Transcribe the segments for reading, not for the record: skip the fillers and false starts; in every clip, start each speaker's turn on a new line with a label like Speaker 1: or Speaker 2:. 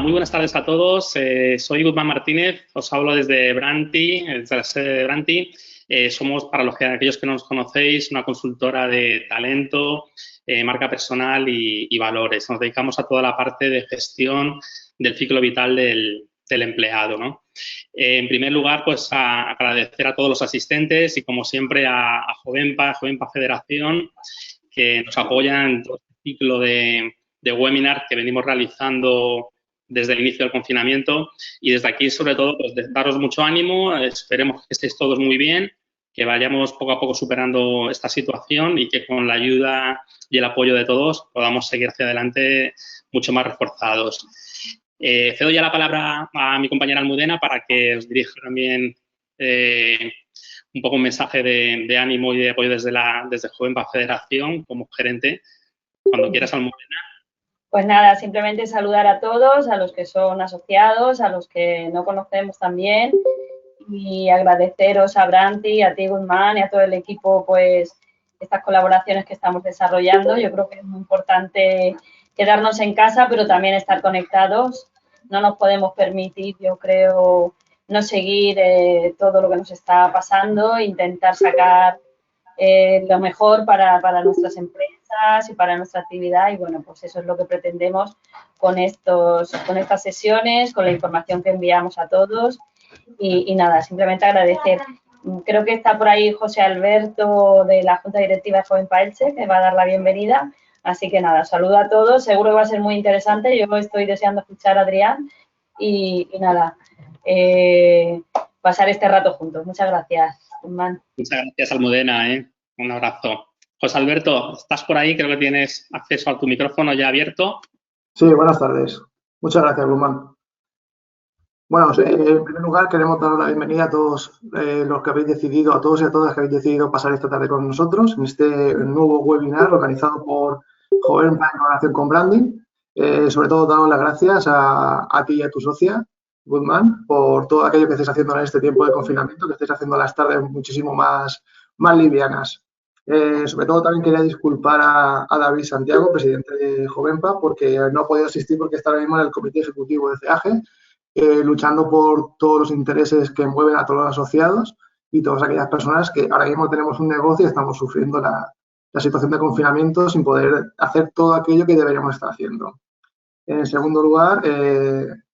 Speaker 1: muy buenas tardes a todos. Soy Guzmán Martínez, os hablo desde Branti, desde la sede de Branti. Somos, para aquellos que no nos conocéis, una consultora de talento, marca personal y valores. Nos dedicamos a toda la parte de gestión del ciclo vital del empleado, ¿no? En primer lugar, pues a agradecer a todos los asistentes y, como siempre, a Jovenpa Federación, que nos apoyan en todo este ciclo de webinar que venimos realizando desde el inicio del confinamiento. Y desde aquí, sobre todo, pues daros mucho ánimo, esperemos que estéis todos muy bien, que vayamos poco a poco superando esta situación y que con la ayuda y el apoyo de todos podamos seguir hacia adelante mucho más reforzados. Cedo ya la palabra a mi compañera Almudena para que os dirija también un poco un mensaje de ánimo y de apoyo desde Jovenpa Federación como gerente. Cuando quieras, Almudena.
Speaker 2: Pues nada, simplemente saludar a todos, a los que son asociados, a los que no conocemos también, y agradeceros a Branti, a ti, Guzmán, y a todo el equipo, pues, estas colaboraciones que estamos desarrollando. Yo creo que es muy importante quedarnos en casa, pero también estar conectados. No nos podemos permitir, yo creo, no seguir todo lo que nos está pasando, intentar sacar lo mejor para nuestras empresas y para nuestra actividad, y bueno, pues eso es lo que pretendemos con estas sesiones, con la información que enviamos a todos y nada, simplemente agradecer. Creo que está por ahí José Alberto de la Junta Directiva de Jovenpa Elche, que va a dar la bienvenida, así que nada, saludo a todos, seguro que va a ser muy interesante, yo estoy deseando escuchar a Adrián y nada, pasar este rato juntos. Muchas gracias, Guzmán.
Speaker 1: Muchas gracias, Almudena, un abrazo. José Alberto, ¿estás por ahí? Creo que tienes acceso a tu micrófono ya abierto.
Speaker 3: Sí, buenas tardes. Muchas gracias, Guzmán. Bueno, en primer lugar queremos dar la bienvenida a todos los que habéis decidido, a todos y a todas que habéis decidido pasar esta tarde con nosotros en este nuevo webinar organizado por Jovenpa en colaboración con Branding. Sobre todo, daros las gracias a ti y a tu socia, Guzmán, por todo aquello que estáis haciendo en este tiempo de confinamiento, que estáis haciendo las tardes muchísimo más livianas. Sobre todo también quería disculpar a David Santiago, presidente de Jovenpa, porque no ha podido asistir porque está ahora mismo en el comité ejecutivo de CEAGE, luchando por todos los intereses que mueven a todos los asociados y todas aquellas personas que ahora mismo tenemos un negocio y estamos sufriendo la situación de confinamiento sin poder hacer todo aquello que deberíamos estar haciendo. En segundo lugar,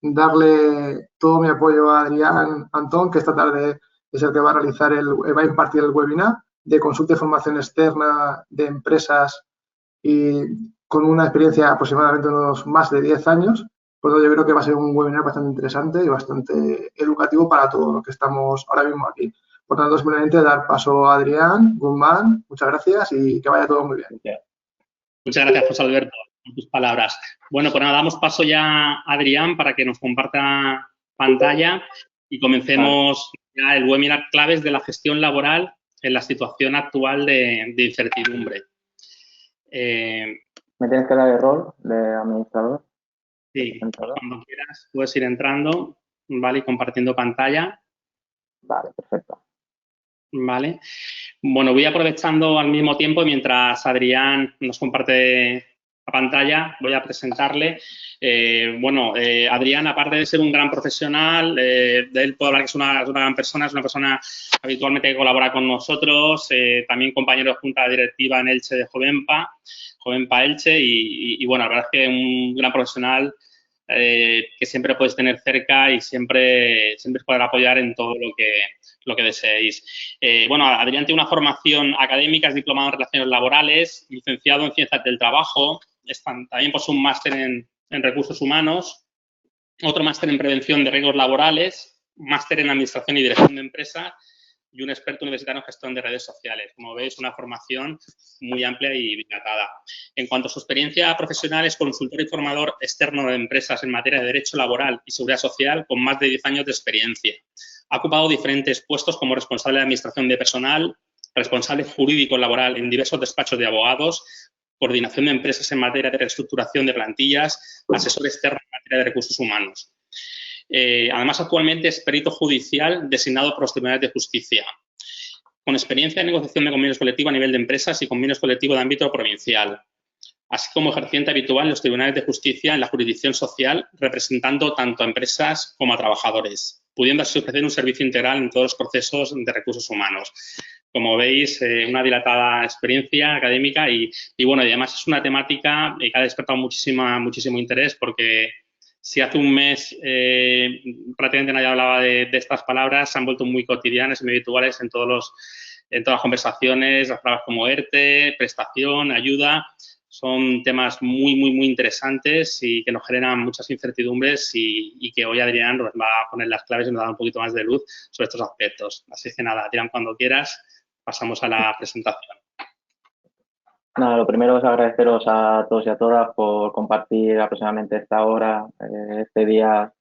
Speaker 3: darle todo mi apoyo a Adrián Antón, que esta tarde es el que va a impartir el webinar de consulta y formación externa de empresas y con una experiencia aproximadamente unos más de 10 años. Por lo tanto, yo creo que va a ser un webinar bastante interesante y bastante educativo para todos los que estamos ahora mismo aquí. Por tanto, simplemente dar paso a Adrián, Guzmán, muchas gracias y que vaya todo muy bien.
Speaker 1: Muchas gracias, José Alberto, por tus palabras. Bueno, pues nada, damos paso ya a Adrián para que nos comparta pantalla y comencemos ya el webinar claves de la gestión laboral en la situación actual de incertidumbre.
Speaker 4: ¿Me tienes que dar el rol de administrador?
Speaker 1: Sí, cuando quieras puedes ir entrando, ¿vale? Y compartiendo pantalla.
Speaker 4: Vale, perfecto.
Speaker 1: Vale. Bueno, voy aprovechando al mismo tiempo, mientras Adrián nos comparte la pantalla, voy a presentarle. Adrián, aparte de ser un gran profesional, de él puedo hablar que es una gran persona, es una persona habitualmente que colabora con nosotros, también compañero de junta directiva en Elche de Jovenpa Elche y bueno, la verdad es que un gran profesional que siempre puedes tener cerca y siempre poder apoyar en todo lo que deseéis. Adrián tiene una formación académica, es diplomado en Relaciones Laborales, licenciado en Ciencias del Trabajo, también posee un máster en Recursos Humanos, otro máster en Prevención de Riesgos Laborales, máster en Administración y Dirección de Empresas y un experto universitario en Gestión de Redes Sociales. Como veis, una formación muy amplia y dilatada. En cuanto a su experiencia profesional, es consultor y formador externo de empresas en materia de Derecho Laboral y Seguridad Social con más de 10 años de experiencia. Ha ocupado diferentes puestos como responsable de Administración de Personal, responsable jurídico laboral en diversos despachos de abogados, coordinación de empresas en materia de reestructuración de plantillas, asesor externo en materia de recursos humanos. Además, actualmente es perito judicial designado por los tribunales de justicia, con experiencia en negociación de convenios colectivos a nivel de empresas y convenios colectivos de ámbito provincial. así como ejerciente habitual en los tribunales de justicia en la jurisdicción social, representando tanto a empresas como a trabajadores, pudiendo así ofrecer un servicio integral en todos los procesos de recursos humanos. Como veis, una dilatada experiencia académica y bueno, y además es una temática que ha despertado muchísimo interés porque si hace un mes prácticamente nadie hablaba de estas palabras, se han vuelto muy cotidianas y muy habituales en todas las conversaciones, las palabras como ERTE, prestación, ayuda. Son temas muy interesantes y que nos generan muchas incertidumbres y que hoy Adrián nos va a poner las claves y nos da un poquito más de luz sobre estos aspectos. Así que nada, Adrián, cuando quieras, pasamos a la presentación.
Speaker 4: Nada, lo primero es agradeceros a todos y a todas por compartir aproximadamente esta hora, este día.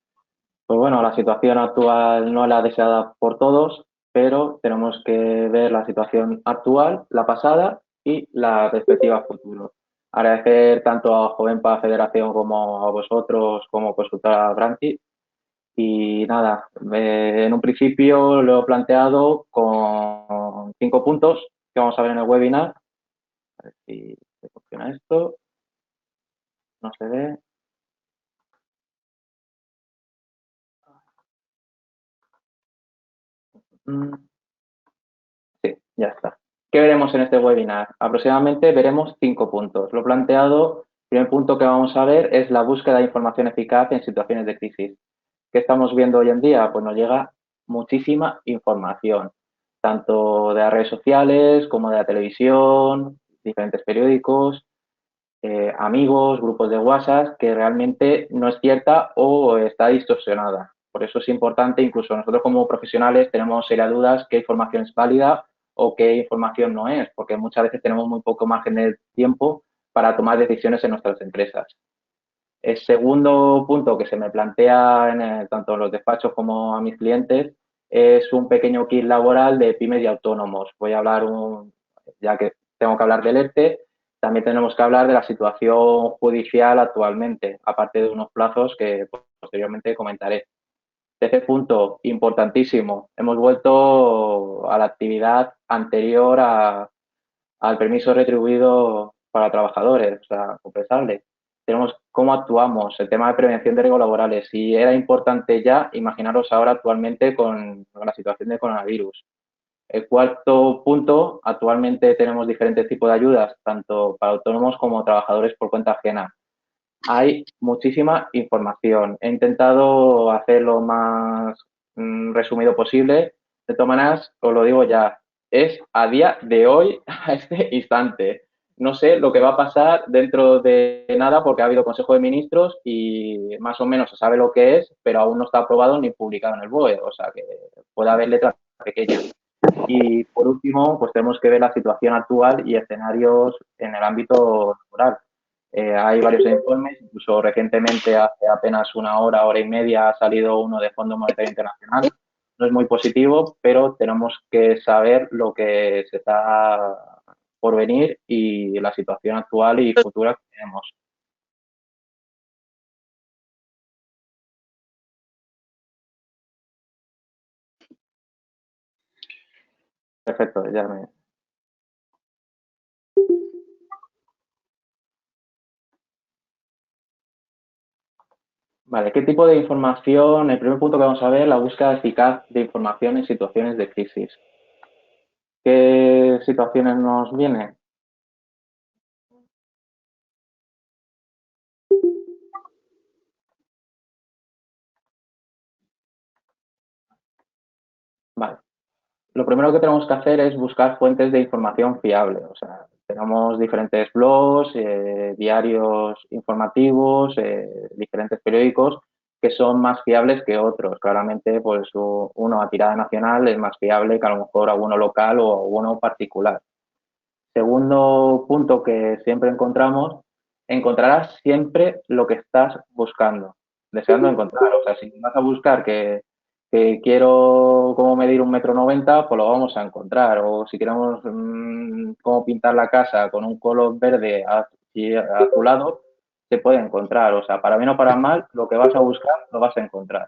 Speaker 4: Pues bueno, la situación actual no es la deseada por todos, pero tenemos que ver la situación actual, la pasada y la perspectiva futuro. Agradecer tanto a Jovenpa Federación como a vosotros como consultora Branti. Y nada, en un principio lo he planteado con 5 puntos que vamos a ver en el webinar. A ver si funciona esto. No se ve. Sí, ya está. ¿Qué veremos en este webinar? Aproximadamente veremos 5 puntos. Lo planteado, el primer punto que vamos a ver es la búsqueda de información eficaz en situaciones de crisis. ¿Qué estamos viendo hoy en día? Pues nos llega muchísima información, tanto de las redes sociales como de la televisión, diferentes periódicos, amigos, grupos de WhatsApp, que realmente no es cierta o está distorsionada. Por eso es importante, incluso nosotros como profesionales tenemos serias dudas qué información es válida o qué información no es, porque muchas veces tenemos muy poco margen de tiempo para tomar decisiones en nuestras empresas. El segundo punto que se me plantea tanto en los despachos como a mis clientes es un pequeño kit laboral de pymes y autónomos. Voy a hablar, ya que tengo que hablar del ERTE, también tenemos que hablar de la situación judicial actualmente, aparte de unos plazos que posteriormente comentaré. Tercer punto, importantísimo, hemos vuelto a la actividad anterior al permiso retribuido para trabajadores, o sea, compensable. Tenemos cómo actuamos, el tema de prevención de riesgos laborales. Si era importante ya, imaginaros ahora actualmente con la situación de coronavirus. El cuarto punto, actualmente tenemos diferentes tipos de ayudas, tanto para autónomos como trabajadores por cuenta ajena. Hay muchísima información. He intentado hacerlo más resumido posible. De todas maneras, os lo digo ya, es a día de hoy, a este instante. No sé lo que va a pasar dentro de nada porque ha habido Consejo de Ministros y más o menos se sabe lo que es, pero aún no está aprobado ni publicado en el BOE. O sea que puede haber letras pequeñas. Y por último, pues tenemos que ver la situación actual y escenarios en el ámbito laboral. Hay varios informes, incluso recientemente, hace apenas una hora y media, ha salido uno de Fondo Monetario Internacional. No es muy positivo, pero tenemos que saber lo que se está por venir y la situación actual y futura que tenemos. Perfecto, ya me... Vale, ¿qué tipo de información? El primer punto que vamos a ver, la búsqueda eficaz de información en situaciones de crisis. ¿Qué situaciones nos vienen? Vale. Lo primero que tenemos que hacer es buscar fuentes de información fiable. O sea, tenemos diferentes blogs, diarios informativos, diferentes periódicos que son más fiables que otros. Claramente, pues uno a tirada nacional es más fiable que a lo mejor alguno local o alguno particular. Segundo punto que siempre encontrarás siempre lo que estás buscando, deseando encontrar. O sea, si vas a buscar que quiero cómo medir 1,90 m, pues lo vamos a encontrar. O si queremos cómo pintar la casa con un color verde azulado, se puede encontrar. O sea, para bien o para mal, lo que vas a buscar lo vas a encontrar.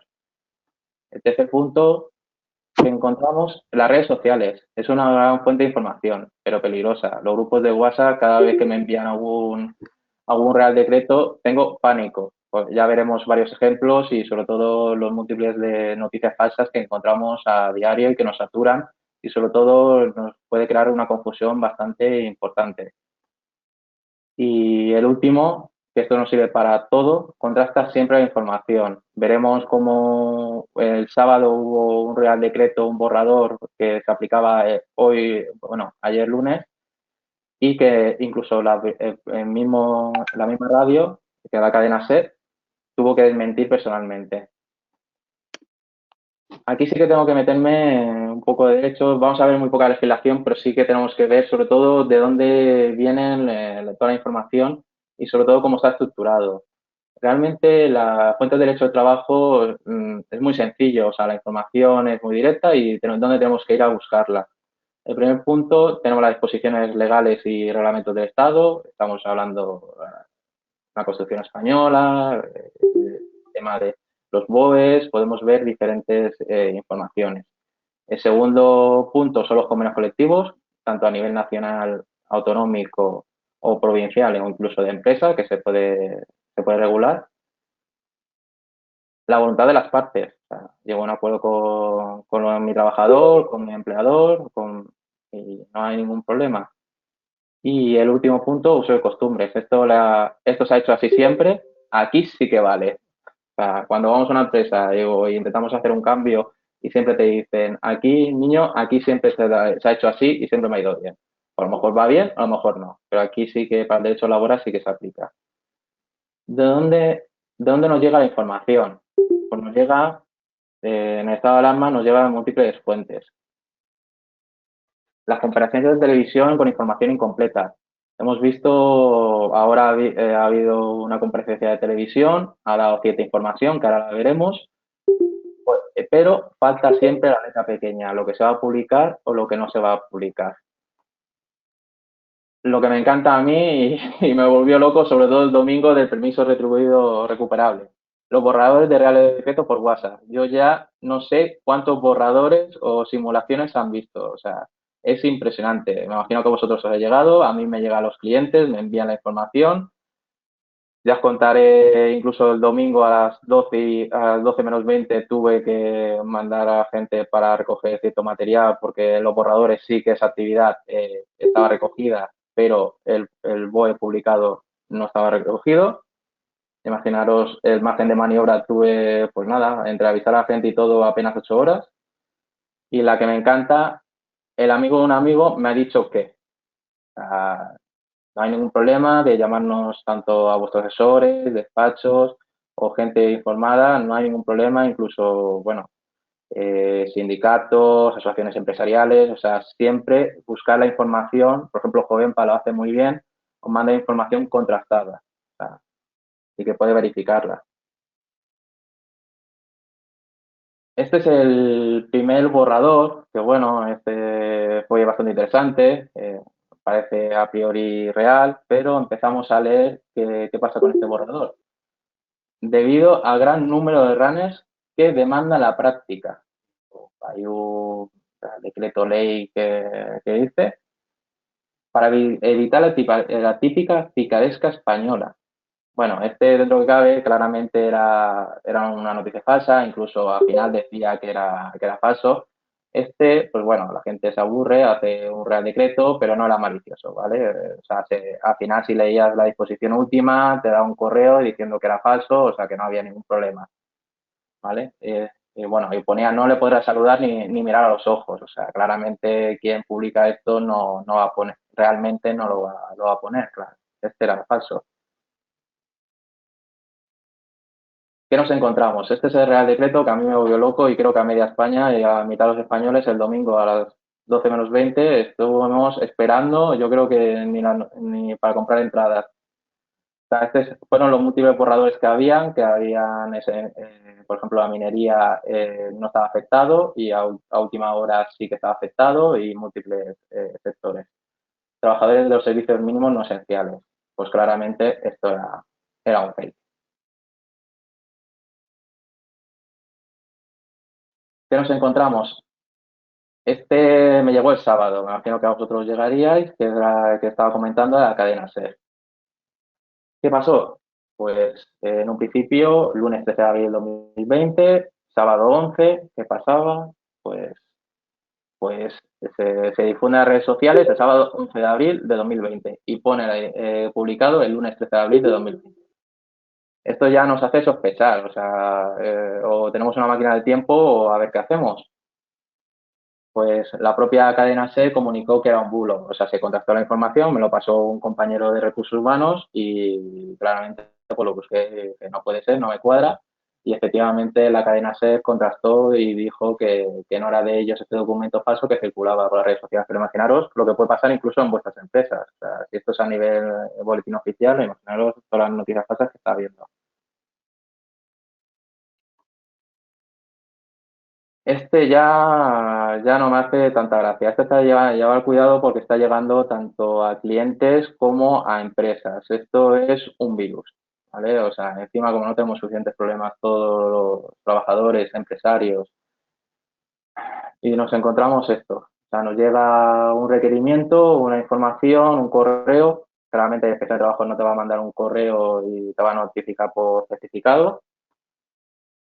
Speaker 4: El tercer punto que encontramos en las redes sociales. Es una gran fuente de información, pero peligrosa. Los grupos de WhatsApp, cada vez que me envían algún Real Decreto, tengo pánico. Pues ya veremos varios ejemplos y sobre todo los múltiples de noticias falsas que encontramos a diario y que nos saturan y sobre todo nos puede crear una confusión bastante importante. Y el último, que esto nos sirve para todo, contrasta siempre la información. Veremos cómo el sábado hubo un Real Decreto, un borrador que se aplicaba ayer lunes, y que incluso la misma radio, que la cadena SER, tuvo que desmentir personalmente. Aquí sí que tengo que meterme un poco de derecho. Vamos a ver muy poca legislación, pero sí que tenemos que ver sobre todo de dónde viene toda la información y sobre todo cómo está estructurado. Realmente la fuente de derecho de trabajo es muy sencillo, o sea, la información es muy directa y dónde tenemos que ir a buscarla. El primer punto, tenemos las disposiciones legales y reglamentos del Estado. Estamos hablando de la Constitución española, el tema de los BOEs, podemos ver diferentes informaciones. El segundo punto son los convenios colectivos, tanto a nivel nacional, autonómico o provincial o incluso de empresa, que se puede regular. La voluntad de las partes. O sea, llego a un acuerdo con mi trabajador, con mi empleador, y no hay ningún problema. Y el último punto, uso de costumbres. Esto se ha hecho así siempre, aquí sí que vale. O sea, cuando vamos a una empresa y intentamos hacer un cambio y siempre te dicen, aquí, niño, aquí siempre se ha hecho así y siempre me ha ido bien. A lo mejor va bien, a lo mejor no. Pero aquí sí que para el derecho laboral sí que se aplica. ¿De dónde nos llega la información? Pues nos llega, en el estado de alarma, nos llega de múltiples fuentes. Las comparaciones de televisión con información incompleta. Hemos visto, ahora ha habido una comparecencia de televisión, ha dado cierta información, que ahora la veremos, pero falta siempre la letra pequeña, lo que se va a publicar o lo que no se va a publicar. Lo que me encanta a mí y me volvió loco, sobre todo el domingo, del permiso retribuido recuperable. Los borradores de Real Decreto por WhatsApp. Yo ya no sé cuántos borradores o simulaciones han visto. O sea, es impresionante. Me imagino que a vosotros os ha llegado, a mí me llega a los clientes, me envían la información. Ya os contaré, incluso el domingo a las 12 menos 20 tuve que mandar a gente para recoger cierto material porque los borradores sí que esa actividad estaba recogida, pero el BOE publicado no estaba recogido. Imaginaros el margen de maniobra tuve, pues nada, entre avisar a la gente y todo apenas 8 horas. Y la que me encanta, el amigo de un amigo me ha dicho que no hay ningún problema de llamarnos tanto a vuestros asesores, despachos o gente informada, no hay ningún problema, incluso, bueno, sindicatos, asociaciones empresariales, o sea, siempre buscar la información, por ejemplo, Jovenpa lo hace muy bien, os manda información contrastada, o sea, y que puede verificarla. Este es el primer borrador, que bueno, este fue bastante interesante, parece a priori real, pero empezamos a leer qué pasa con este borrador. Debido al gran número de runners que demanda la práctica. Hay un decreto ley que dice para evitar la típica picaresca española. Bueno, este dentro que cabe claramente era una noticia falsa, incluso al final decía que era falso. Este, pues bueno, la gente se aburre, hace un real decreto, pero no era malicioso, ¿vale? O sea, al final si leías la disposición última, te da un correo diciendo que era falso, o sea que no había ningún problema, ¿vale? Y bueno, y ponía no le podrás saludar ni mirar a los ojos, o sea, claramente quien publica esto no va a poner, realmente no lo va a poner, claro, este era falso. ¿Qué nos encontramos? Este es el Real Decreto que a mí me volvió loco y creo que a media España y a mitad de los españoles el domingo a las 12 menos 20 estuvimos esperando, yo creo que ni para comprar entradas. O sea, estos fueron los múltiples borradores que habían por ejemplo, la minería no estaba afectado y a última hora sí que estaba afectado y múltiples sectores. Trabajadores de los servicios mínimos no esenciales. Pues claramente esto era un fake. ¿Qué nos encontramos? Este me llegó el sábado, me imagino que a vosotros llegaríais, que estaba comentando de la cadena SER. ¿Qué pasó? Pues en un principio, lunes 13 de abril de 2020, sábado 11, ¿qué pasaba? Pues se difunde en las redes sociales el sábado 11 de abril de 2020 y pone publicado el lunes 13 de abril de 2020. Esto ya nos hace sospechar, o sea, o tenemos una máquina del tiempo o a ver qué hacemos. Pues la propia cadena SER comunicó que era un bulo, o sea, se contactó la información, me lo pasó un compañero de recursos humanos y claramente pues lo busqué, que no puede ser, no me cuadra, y efectivamente la cadena SER contrastó y dijo que no era de ellos este documento falso que circulaba por las redes sociales. Pero imaginaros lo que puede pasar incluso en vuestras empresas, o sea, si esto es a nivel boletín oficial, imaginaros todas las noticias falsas que está habiendo. Este ya no me hace tanta gracia. Este está lleva cuidado porque está llegando tanto a clientes como a empresas. Esto es un virus, ¿vale? O sea, encima como no tenemos suficientes problemas todos los trabajadores, empresarios, y nos encontramos esto. O sea, nos llega un requerimiento, una información, un correo. Claramente el especial de trabajo no te va a mandar un correo y te va a notificar por certificado.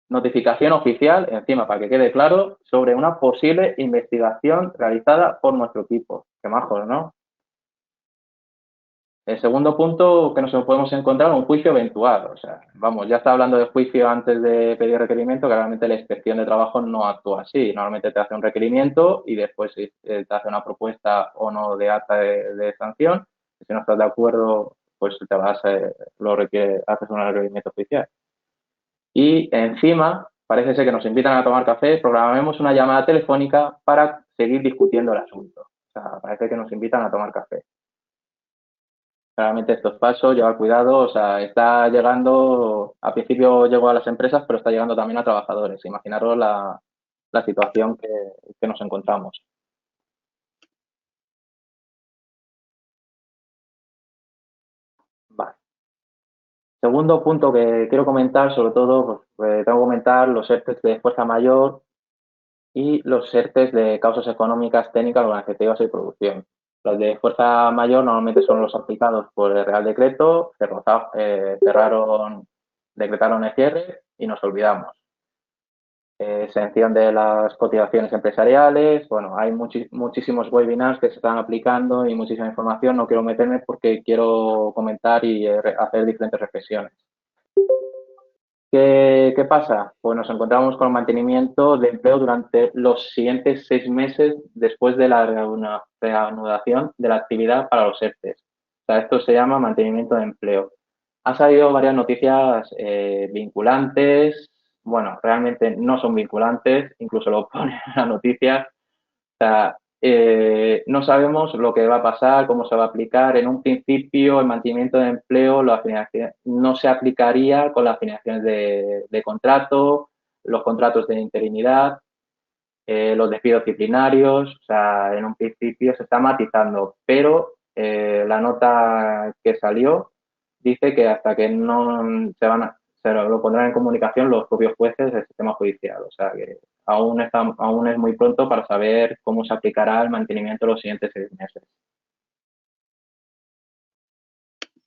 Speaker 4: Notificación oficial, encima, para que quede claro, sobre una posible investigación realizada por nuestro equipo. Qué majos, ¿no? El segundo punto que nos podemos encontrar, un juicio eventual. O sea, vamos, ya está hablando de juicio antes de pedir requerimiento, que realmente la inspección de trabajo no actúa así. Normalmente te hace un requerimiento y después te hace una propuesta o no de acta de sanción. Si no estás de acuerdo, pues te vas, haces un requerimiento oficial. Y encima, parece ser que nos invitan a tomar café, programemos una llamada telefónica para seguir discutiendo el asunto. O sea, parece que nos invitan a tomar café. Claramente estos pasos, llevar cuidado, o sea, está llegando, al principio llegó a las empresas, pero está llegando también a trabajadores. Imaginaros la situación que nos encontramos. Vale. Segundo punto que quiero comentar, sobre todo, pues, tengo que comentar los ERTEs de fuerza mayor y los ERTEs de causas económicas, técnicas, organizativas y producción. Los de fuerza mayor normalmente son los aplicados por el Real Decreto, decretaron el cierre y nos olvidamos. Exención de las cotizaciones empresariales, bueno, hay muchísimos webinars que se están aplicando y muchísima información, no quiero meterme porque quiero comentar y hacer diferentes reflexiones. ¿Qué pasa? Pues nos encontramos con el mantenimiento de empleo durante los siguientes 6 meses después de la reanudación de la actividad para los ERTEs. O sea, esto se llama mantenimiento de empleo. Han salido varias noticias vinculantes. Bueno, realmente no son vinculantes, incluso lo pone en la noticia. O sea, no sabemos lo que va a pasar, cómo se va a aplicar. En un principio, el mantenimiento de empleo no se aplicaría con las afiliaciones de contrato, los contratos de interinidad, los despidos disciplinarios. O sea, en un principio se está matizando, pero la nota que salió dice que hasta que no se lo pondrán en comunicación los propios jueces del sistema judicial. O sea, que aún es muy pronto para saber cómo se aplicará el mantenimiento los siguientes 6 meses.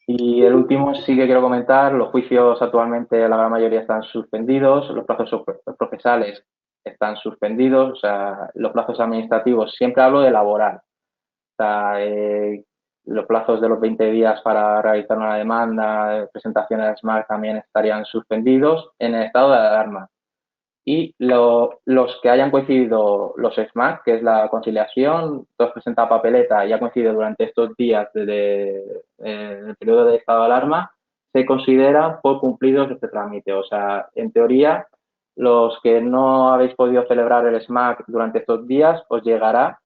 Speaker 4: Y el último sí que quiero comentar, los juicios actualmente la gran mayoría están suspendidos, los plazos procesales están suspendidos, o sea, los plazos administrativos, siempre hablo de laboral, o sea, los plazos de los 20 días para realizar una demanda, presentación de SMART también estarían suspendidos en el estado de alarma. Y los que hayan coincidido los SMART, que es la conciliación, tú has presentado papeleta y ha coincidido durante estos días desde el periodo de estado de alarma, se consideran por cumplidos este trámite. O sea, en teoría, los que no habéis podido celebrar el SMART durante estos días, os llegará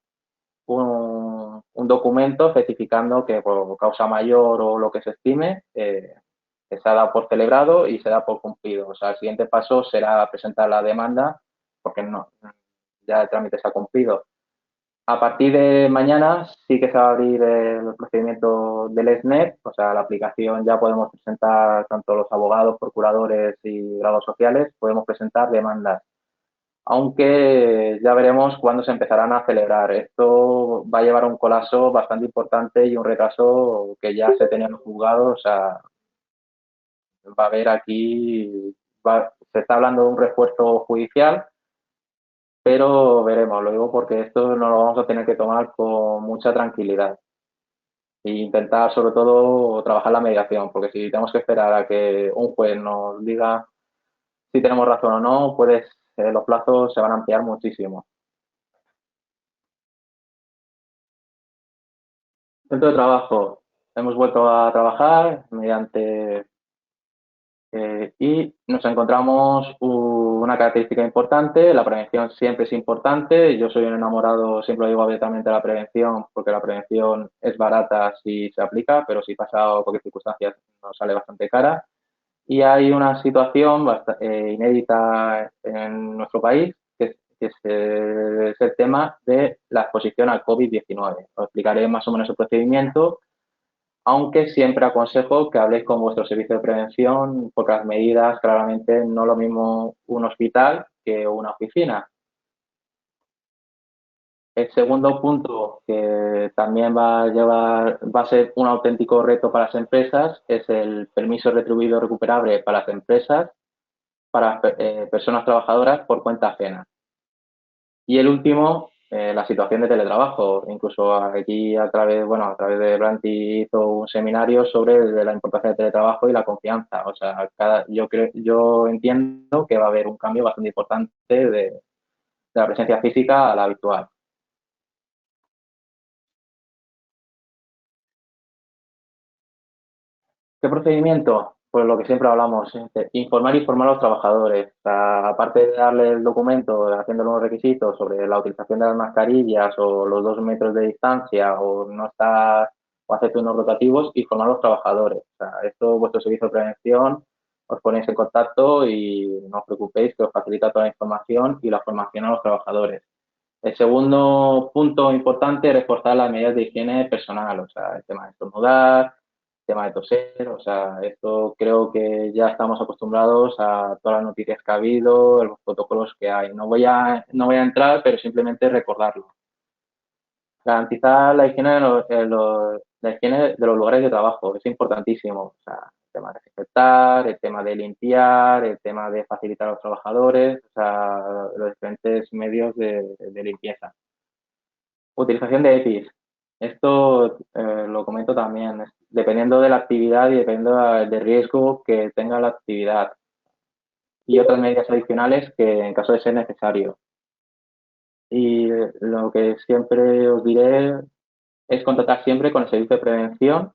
Speaker 4: un documento certificando que por causa mayor o lo que se estime, que se ha dado por celebrado y se da por cumplido. O sea, el siguiente paso será presentar la demanda porque ya el trámite se ha cumplido. A partir de mañana sí que se va a abrir el procedimiento del SNET, o sea, la aplicación ya podemos presentar, tanto los abogados, procuradores y grados sociales, podemos presentar demandas. Aunque ya veremos cuándo se empezarán a celebrar. Esto va a llevar a un colapso bastante importante y un retraso que ya se tenía en los juzgados, o sea, va a haber aquí, se está hablando de un refuerzo judicial, pero veremos, lo digo porque esto no lo vamos a tener que tomar con mucha tranquilidad e intentar sobre todo trabajar la mediación, porque si tenemos que esperar a que un juez nos diga si tenemos razón o no, pues los plazos se van a ampliar muchísimo. Centro de trabajo. Hemos vuelto a trabajar mediante y nos encontramos una característica importante. La prevención siempre es importante. Yo soy un enamorado, siempre lo digo abiertamente, de la prevención, porque la prevención es barata si se aplica, pero si pasa cualquier circunstancia nos sale bastante cara. Y hay una situación inédita en nuestro país, que es el tema de la exposición al COVID-19. Os explicaré más o menos el procedimiento, aunque siempre aconsejo que habléis con vuestro servicio de prevención, porque las medidas, claramente, no es lo mismo un hospital que una oficina. El segundo punto, que también va a ser un auténtico reto para las empresas, es el permiso retribuido recuperable para las empresas, para personas trabajadoras por cuenta ajena. Y el último, la situación de teletrabajo. Incluso aquí a través de Branti hizo un seminario sobre la importancia del teletrabajo y la confianza. O sea, yo entiendo que va a haber un cambio bastante importante de la presencia física a la virtual. ¿Qué procedimiento? Pues lo que siempre hablamos, informar y formar a los trabajadores. O sea, aparte de darle el documento, haciendo los requisitos sobre la utilización de las mascarillas o los 2 metros de distancia o no estar o hacer turnos rotativos, informar a los trabajadores. O sea, esto, vuestro servicio de prevención, os ponéis en contacto y no os preocupéis que os facilita toda la información y la formación a los trabajadores. El segundo punto importante es reforzar las medidas de higiene personal, o sea, el tema de estornudar, tema de toser, o sea, esto creo que ya estamos acostumbrados a todas las noticias que ha habido, los protocolos que hay. No voy a entrar, pero simplemente recordarlo. Garantizar la higiene la higiene de los lugares de trabajo, es importantísimo. O sea, el tema de desinfectar, el tema de limpiar, el tema de facilitar a los trabajadores, o sea, los diferentes medios de limpieza. Utilización de EPIs. Esto lo comento también, dependiendo de la actividad y dependiendo del riesgo que tenga la actividad. Y otras medidas adicionales que en caso de ser necesario. Y lo que siempre os diré es contactar siempre con el servicio de prevención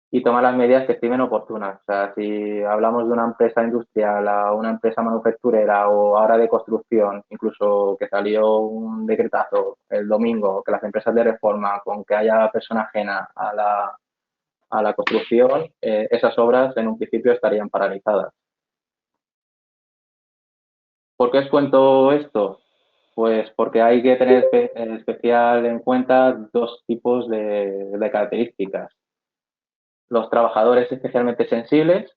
Speaker 4: y tomar las medidas que estimen oportunas. O sea, si hablamos de una empresa industrial o una empresa manufacturera o ahora de construcción, incluso que salió un decretazo el domingo, que las empresas de reforma, con que haya persona ajena a la construcción, esas obras en un principio estarían paralizadas. ¿Por qué os cuento esto? Pues porque hay que tener especial en cuenta 2 tipos de características. Los trabajadores especialmente sensibles,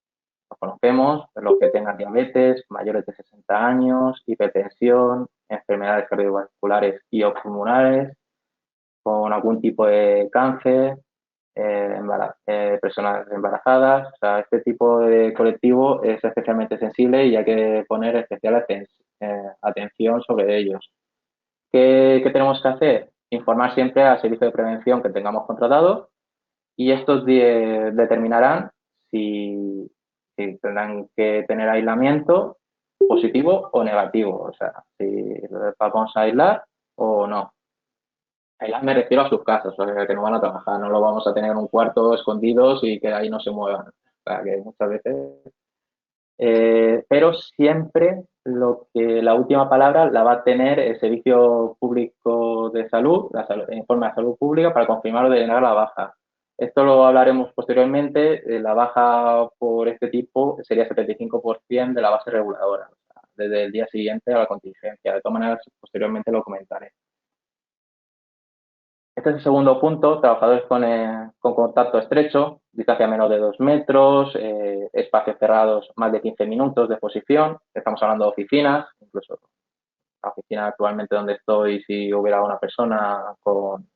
Speaker 4: los conocemos, los que tengan diabetes, mayores de 60 años, hipertensión, enfermedades cardiovasculares y o pulmonares, con algún tipo de cáncer, personas embarazadas. O sea, este tipo de colectivo es especialmente sensible y hay que poner especial atención sobre ellos. ¿Qué tenemos que hacer? Informar siempre al servicio de prevención que tengamos contratado y estos determinarán si tendrán que tener aislamiento positivo o negativo, o sea, si vamos a aislar o no. Aislar me refiero a sus casas, o sea, que no van a trabajar, no lo vamos a tener en un cuarto escondidos y que ahí no se muevan. O sea, que muchas veces... pero siempre la última palabra la va a tener el Servicio Público de Salud, el informe de salud pública, para confirmar o denegar la baja. Esto lo hablaremos posteriormente. La baja por este tipo sería 75% de la base reguladora, o sea, desde el día siguiente a la contingencia. De todas maneras, posteriormente lo comentaré. Este es el segundo punto, trabajadores con contacto estrecho, distancia menos de 2 metros, espacios cerrados más de 15 minutos de exposición. Estamos hablando de oficinas, incluso la oficina actualmente donde estoy, si hubiera una persona con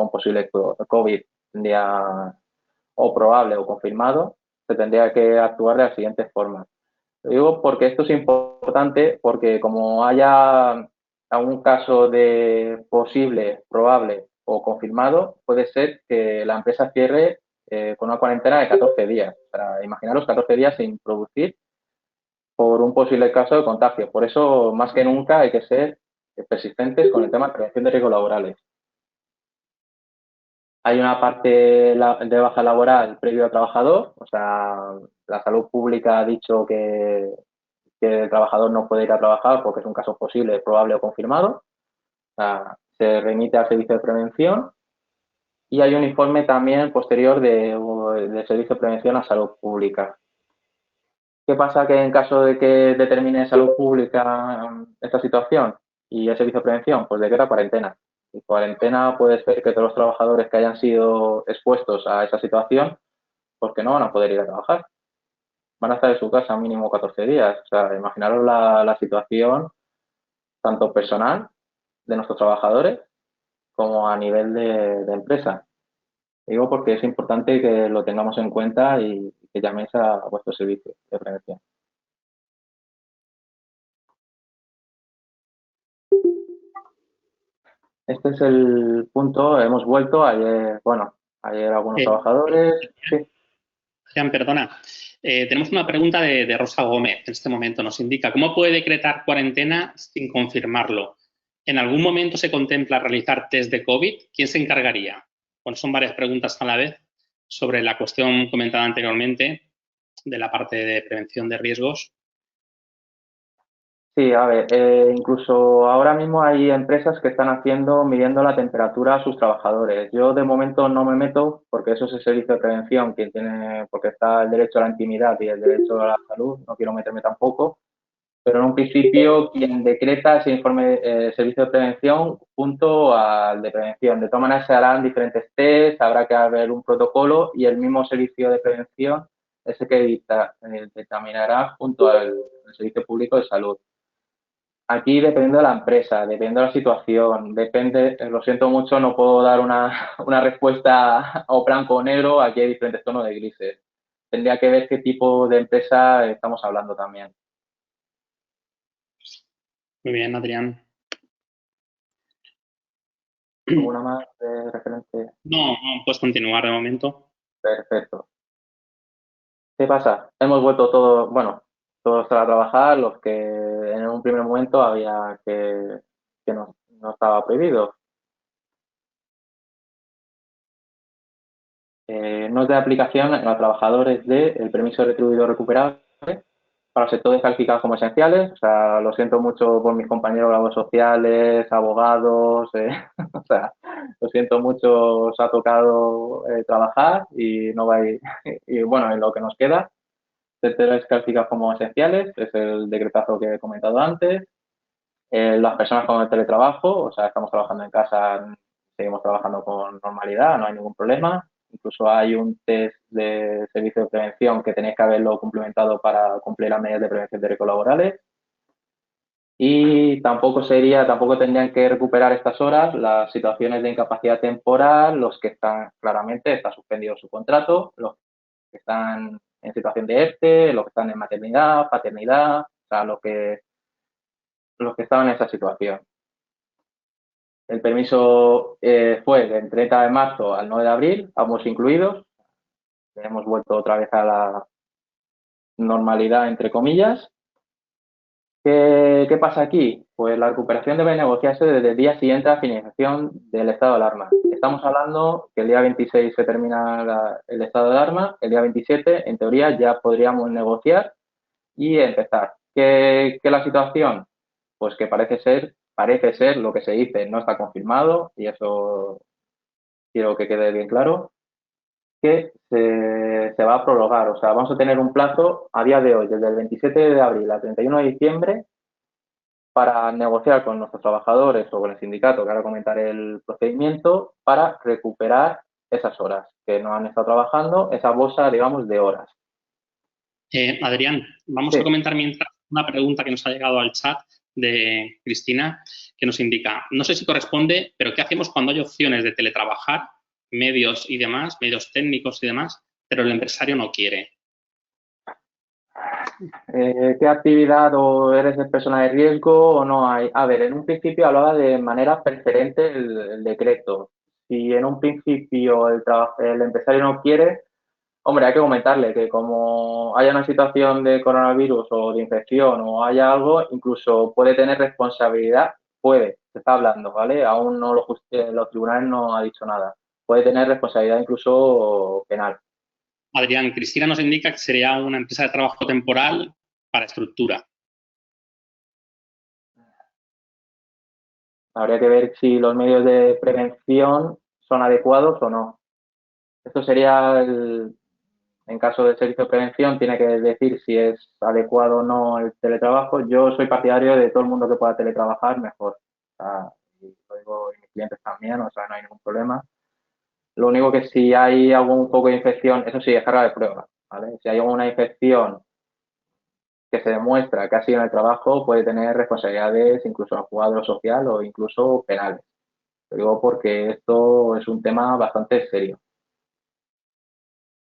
Speaker 4: posible COVID, tendría o probable o confirmado. se tendría que actuar de la siguiente forma. Lo digo porque esto es importante, porque como haya algún caso de posible, probable o confirmado, puede ser que la empresa cierre con una cuarentena de 14 días. Para imaginaros 14 días sin producir por un posible caso de contagio. Por eso, más que nunca, hay que ser persistentes con el tema de prevención de riesgos laborales. Hay una parte de baja laboral previo al trabajador, o sea, la salud pública ha dicho que el trabajador no puede ir a trabajar porque es un caso posible, probable o confirmado. O sea, se remite al servicio de prevención y hay un informe también posterior del servicio de prevención a salud pública. ¿Qué pasa que en caso de que determine salud pública esta situación y el servicio de prevención? Pues decreta cuarentena. Y cuarentena puede ser que todos los trabajadores que hayan sido expuestos a esa situación, pues que no van a poder ir a trabajar. Van a estar en su casa mínimo 14 días. O sea, imaginaros la situación tanto personal de nuestros trabajadores como a nivel de empresa. Digo porque es importante que lo tengamos en cuenta y que llaméis a vuestro servicio de prevención. Este es el punto. Hemos vuelto ayer, ayer algunos trabajadores. Sí.
Speaker 1: Jean, perdona. Tenemos una pregunta de Rosa Gómez en este momento. Nos indica, ¿cómo puede decretar cuarentena sin confirmarlo? ¿En algún momento se contempla realizar test de COVID? ¿Quién se encargaría? Bueno, son varias preguntas a la vez sobre la cuestión comentada anteriormente de la parte de prevención de riesgos.
Speaker 4: Sí, a ver, incluso ahora mismo hay empresas que están midiendo la temperatura a sus trabajadores. Yo de momento no me meto porque eso es el servicio de prevención quien tiene, porque está el derecho a la intimidad y el derecho a la salud, no quiero meterme tampoco, pero en un principio quien decreta ese informe servicio de prevención junto al de prevención. De todas maneras se harán diferentes test, habrá que haber un protocolo y el mismo servicio de prevención es el que dictaminará junto al Servicio Público de Salud. Aquí dependiendo de la empresa, dependiendo de la situación, depende, lo siento mucho, no puedo dar una respuesta o blanco o negro, aquí hay diferentes tonos de grises. Tendría que ver qué tipo de empresa estamos hablando también.
Speaker 1: Muy bien, Adrián.
Speaker 4: ¿Alguna más de referente?
Speaker 1: No, puedes continuar de momento.
Speaker 4: Perfecto. ¿Qué pasa? Hemos vuelto todos a trabajar, los que en un primer momento había que no estaba prohibido. No es de aplicación a los trabajadores del permiso retribuido recuperable para sectores calificados como esenciales. O sea, lo siento mucho por mis compañeros laborales sociales, abogados, o sea, lo siento mucho, os ha tocado trabajar y no vais, y bueno, en lo que nos queda, sectores calificados como esenciales, es el decretazo que he comentado antes. Las personas con el teletrabajo, o sea, estamos trabajando en casa, seguimos trabajando con normalidad, no hay ningún problema. Incluso hay un test de servicio de prevención que tenéis que haberlo cumplimentado para cumplir las medidas de prevención de riesgos laborales. Y tampoco tendrían que recuperar estas horas las situaciones de incapacidad temporal, los que están, claramente, está suspendido su contrato, los que están en situación de ERTE, los que están en maternidad, paternidad, o sea, los que estaban en esa situación. El permiso fue del 30 de marzo al 9 de abril, ambos incluidos. Hemos vuelto otra vez a la normalidad, entre comillas. ¿Qué pasa aquí? Pues la recuperación debe negociarse desde el día siguiente a la finalización del estado de alarma. Estamos hablando que el día 26 se termina el estado de alarma, el día 27, en teoría, ya podríamos negociar y empezar. ¿Qué la situación? Pues que parece ser lo que se dice, no está confirmado, y eso quiero que quede bien claro, que se va a prorrogar. O sea, vamos a tener un plazo a día de hoy, desde el 27 de abril al 31 de diciembre, para negociar con nuestros trabajadores o con el sindicato, que ahora comentaré el procedimiento, para recuperar esas horas que no han estado trabajando, esa bolsa, digamos, de horas.
Speaker 1: Adrián, vamos a comentar mientras una pregunta que nos ha llegado al chat de Cristina, que nos indica, no sé si corresponde, pero ¿qué hacemos cuando hay opciones de teletrabajar, medios y demás, medios técnicos y demás, pero el empresario no quiere?
Speaker 4: ¿Qué actividad o eres persona de riesgo o no hay? A ver, en un principio hablaba de manera preferente el decreto. Si en un principio el empresario no quiere, hombre, hay que comentarle que como haya una situación de coronavirus o de infección o haya algo, incluso puede tener responsabilidad, se está hablando, ¿vale? Aún no los tribunales no ha dicho nada. Puede tener responsabilidad incluso penal.
Speaker 1: Adrián, Cristina nos indica que sería una empresa de trabajo temporal para estructura.
Speaker 4: Habría que ver si los medios de prevención son adecuados o no. Esto sería, en caso de servicio de prevención, tiene que decir si es adecuado o no el teletrabajo. Yo soy partidario de todo el mundo que pueda teletrabajar, mejor. O sea, y lo digo, y mis clientes también, o sea, no hay ningún problema. Lo único que si hay algún foco de infección, eso sí, es carga de prueba, ¿vale? Si hay alguna infección que se demuestra que ha sido en el trabajo, puede tener responsabilidades incluso a cuadro social o incluso penales. Lo digo porque esto es un tema bastante serio.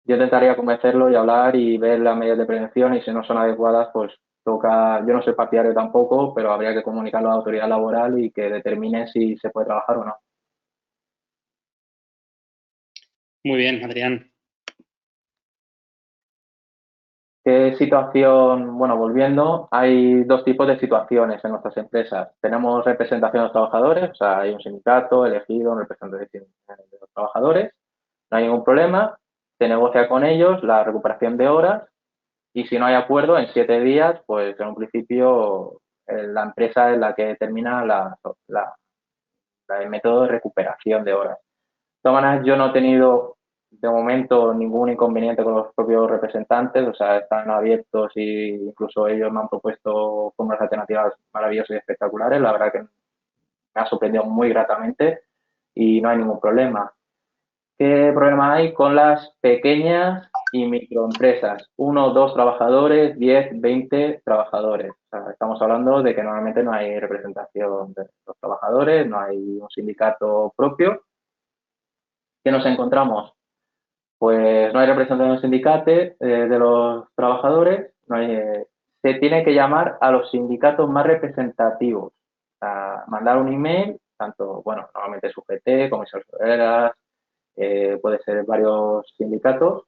Speaker 4: Yo intentaría convencerlo y hablar y ver las medidas de prevención y si no son adecuadas, pues toca, yo no soy partidario tampoco, pero habría que comunicarlo a la autoridad laboral y que determine si se puede trabajar o no.
Speaker 1: Muy bien, Adrián.
Speaker 4: ¿Qué situación? Bueno, volviendo, hay dos tipos de situaciones en nuestras empresas. Tenemos representación de los trabajadores, o sea, hay un sindicato elegido, un representante de los trabajadores, no hay ningún problema, se negocia con ellos la recuperación de horas y si no hay acuerdo, en 7 días, pues en un principio la empresa es la que determina el método de recuperación de horas. De todas maneras, yo no he tenido de momento ningún inconveniente con los propios representantes, o sea, están abiertos e incluso ellos me han propuesto fórmulas alternativas maravillosas y espectaculares, la verdad que me ha sorprendido muy gratamente y no hay ningún problema. ¿Qué problema hay con las pequeñas y microempresas? 1, 2 trabajadores, 10, 20 trabajadores. O sea, estamos hablando de que normalmente no hay representación de los trabajadores, no hay un sindicato propio. ¿Qué nos encontramos? Pues no hay representación del sindicato de los trabajadores, se tiene que llamar a los sindicatos más representativos, a mandar un email, tanto, bueno, normalmente es UGT, comisiones obreras, puede ser varios sindicatos,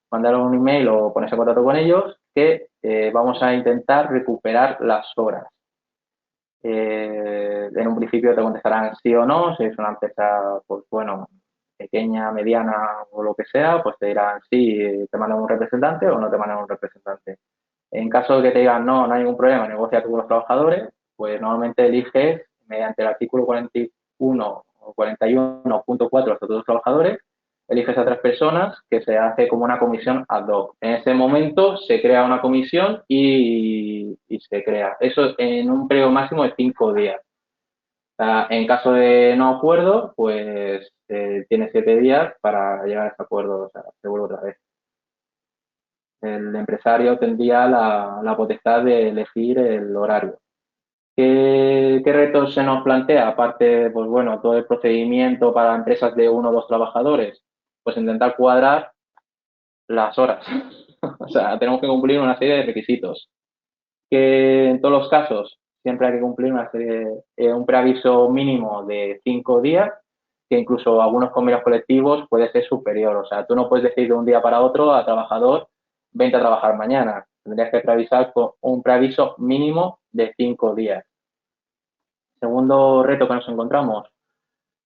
Speaker 4: mandar un email o ponerse en contacto con ellos que vamos a intentar recuperar las horas. En un principio te contestarán sí o no, si es una empresa, pues bueno, pequeña, mediana o lo que sea, pues te dirán sí, te mandan un representante o no te mandan un representante. En caso de que te digan no, no hay ningún problema, negocia tú con los trabajadores, pues normalmente eliges mediante el artículo 41 o 41.4 del Estatuto de los Trabajadores, eliges a 3 personas que se hace como una comisión ad hoc. En ese momento se crea una comisión y se crea. Eso en un periodo máximo de 5 días. En caso de no acuerdo, pues tienes 7 días para llegar a ese acuerdo, o sea, se vuelve otra vez. El empresario tendría la potestad de elegir el horario. ¿Qué retos se nos plantea? Aparte, pues bueno, todo el procedimiento para empresas de 1 o 2 trabajadores, pues intentar cuadrar las horas. O sea, tenemos que cumplir una serie de requisitos. Que en todos los casos siempre hay que cumplir un preaviso mínimo de 5 días, que incluso algunos convenios colectivos puede ser superior. O sea, tú no puedes decir de un día para otro al trabajador, vente a trabajar mañana. Tendrías que preavisar con un preaviso mínimo de 5 días. Segundo reto que nos encontramos,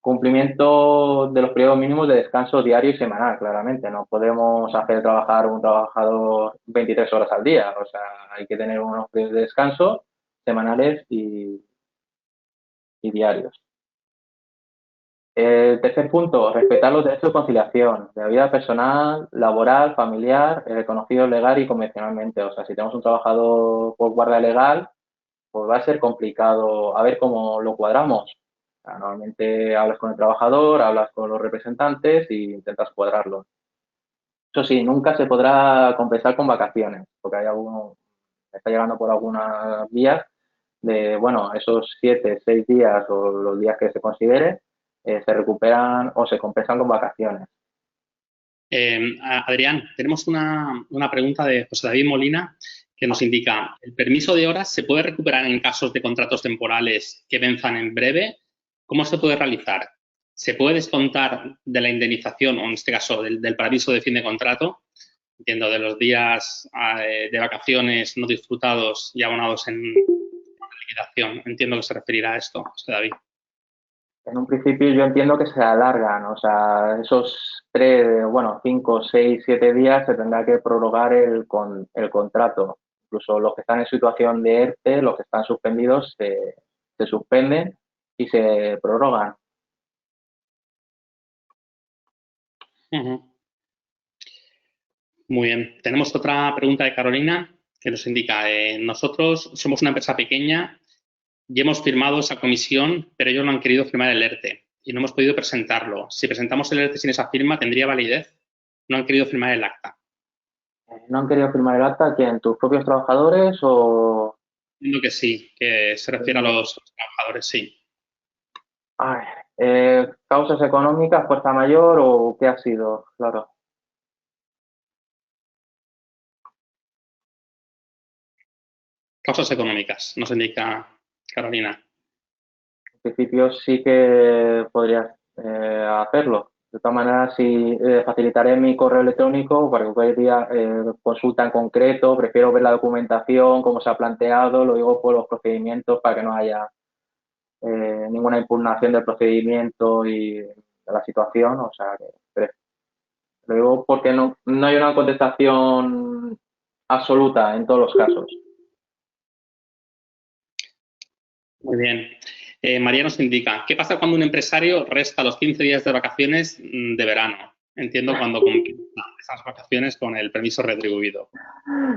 Speaker 4: cumplimiento de los periodos mínimos de descanso diario y semanal, claramente. No podemos hacer trabajar un trabajador 23 horas al día. O sea, hay que tener unos periodos de descanso semanales y diarios. El tercer punto, respetar los derechos de conciliación de la vida personal, laboral, familiar, reconocidos legal y convencionalmente. O sea, si tenemos un trabajador por guardia legal, pues va a ser complicado a ver cómo lo cuadramos. O sea, normalmente hablas con el trabajador, hablas con los representantes e intentas cuadrarlo. Eso sí, nunca se podrá compensar con vacaciones, porque hay alguno, está llegando por algunas vías de, bueno, esos 7, 6 días o los días que se considere, se recuperan o se compensan con vacaciones.
Speaker 1: Adrián, tenemos una pregunta de José David Molina que nos indica, ¿el permiso de horas se puede recuperar en casos de contratos temporales que venzan en breve? ¿Cómo se puede realizar? ¿Se puede descontar de la indemnización, o en este caso del permiso de fin de contrato? Entiendo, de los días de vacaciones no disfrutados y abonados en liquidación. Entiendo que se referirá a esto, José David.
Speaker 4: En un principio yo entiendo que se alargan, o sea, esos 5, 6, 7 días se tendrá que prorrogar el contrato. Incluso los que están en situación de ERTE, los que están suspendidos, se suspenden y se prorrogan.
Speaker 1: Muy bien. Tenemos otra pregunta de Carolina que nos indica, nosotros somos una empresa pequeña y hemos firmado esa comisión, pero ellos no han querido firmar el ERTE y no hemos podido presentarlo. Si presentamos el ERTE sin esa firma, ¿tendría validez? No han querido firmar el acta.
Speaker 4: ¿No han querido firmar el acta? ¿Quién? ¿Tus propios trabajadores o...?
Speaker 1: Entiendo que sí, que se refiere a los trabajadores, sí.
Speaker 4: Ay, ¿causas económicas, fuerza mayor o qué ha sido? Claro.
Speaker 1: Causas económicas, nos indica Carolina.
Speaker 4: En principio sí que podrías hacerlo. De todas maneras, sí facilitaré mi correo electrónico para que cualquier día consulta en concreto. Prefiero ver la documentación, cómo se ha planteado, lo digo por los procedimientos para que no haya ninguna impugnación del procedimiento y de la situación. O sea, lo digo porque no hay una contestación absoluta en todos los casos.
Speaker 1: Muy bien. María nos indica, ¿qué pasa cuando un empresario resta los 15 días de vacaciones de verano? Entiendo cuando completa esas vacaciones con el permiso retribuido.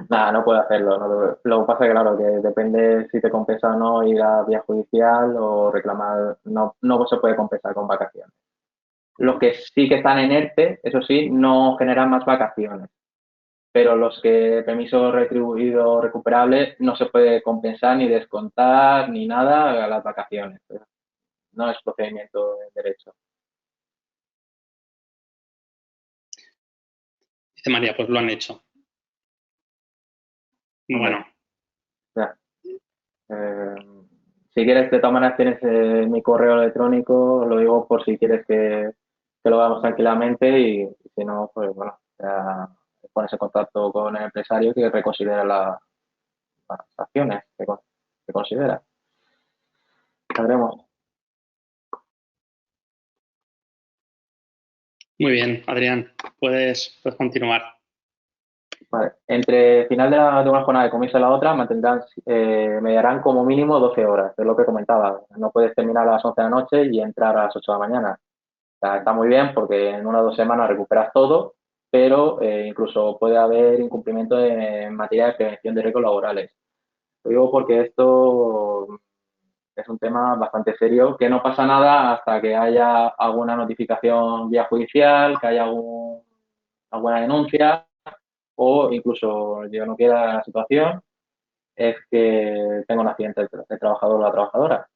Speaker 4: Nada, no puedo hacerlo. No, lo que pasa es que, claro, que depende si te compensa o no ir a vía judicial o reclamar. No se puede compensar con vacaciones. Los que sí que están en ERTE, eso sí, no generan más vacaciones. Pero los que permiso retribuido recuperable no se puede compensar ni descontar ni nada a las vacaciones. No es procedimiento de derecho.
Speaker 1: Dice María, pues lo han hecho. Bueno.
Speaker 4: Ya. Si quieres, de todas maneras tienes mi correo electrónico, lo digo por si quieres que lo hagamos tranquilamente y si no, pues bueno, ya pones en contacto con el empresario que reconsidera las acciones que considera. Sabremos.
Speaker 1: Muy bien, Adrián, puedes continuar.
Speaker 4: Vale. Entre final de una jornada y comienzo de la otra, mediarán como mínimo 12 horas, es lo que comentaba. No puedes terminar a las 11 de la noche y entrar a las 8 de la mañana. O sea, está muy bien porque en 1 o 2 semanas recuperas todo, pero incluso puede haber incumplimiento en materia de prevención de riesgos laborales. Lo digo porque esto es un tema bastante serio, que no pasa nada hasta que haya alguna notificación vía judicial, que haya alguna denuncia o incluso, yo no quiera la situación, es que tenga un accidente el trabajador o la trabajadora.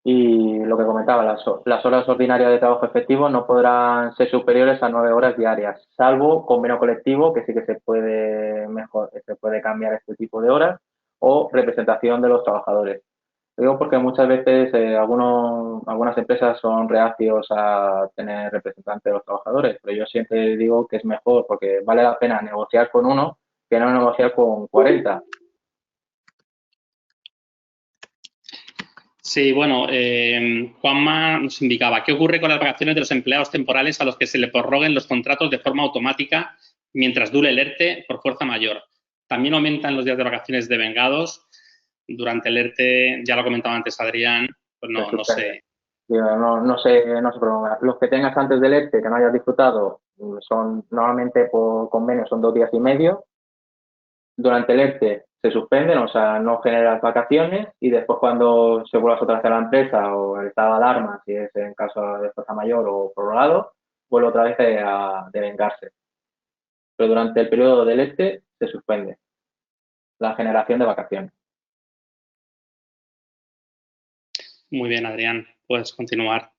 Speaker 4: Y lo que comentaba, las horas ordinarias de trabajo efectivo no podrán ser superiores a 9 horas diarias, salvo convenio colectivo, que sí que se puede cambiar este tipo de horas, o representación de los trabajadores. Lo digo porque muchas veces algunas empresas son reacios a tener representantes de los trabajadores, pero yo siempre digo que es mejor porque vale la pena negociar con uno que no negociar con 40.
Speaker 1: Sí, bueno, Juanma nos indicaba, ¿qué ocurre con las vacaciones de los empleados temporales a los que se le prorroguen los contratos de forma automática mientras dure el ERTE por fuerza mayor? También aumentan los días de vacaciones devengados durante el ERTE, ya lo comentaba antes Adrián, pues no sé.
Speaker 4: No se prolonga. Los que tengas antes del ERTE que no hayas disfrutado son normalmente por convenio son 2 días y medio. Durante el ERTE se suspenden, o sea, no generas vacaciones y después cuando se vuelvas otra vez a la empresa o el estado de alarma, si es en caso de fuerza mayor o prorrogado, vuelve otra vez a devengarse. Pero durante el periodo del ERTE se suspende la generación de vacaciones.
Speaker 1: Muy bien, Adrián, puedes continuar.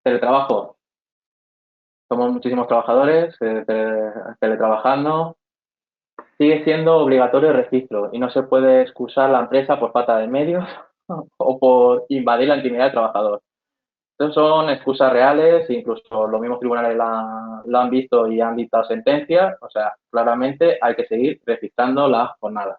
Speaker 4: Teletrabajo. somos muchísimos trabajadores teletrabajando. Sigue siendo obligatorio el registro y no se puede excusar la empresa por falta de medios o por invadir la intimidad del trabajador. Estas son excusas reales, incluso los mismos tribunales lo han visto y han dictado sentencias. O sea, claramente hay que seguir registrando la jornada.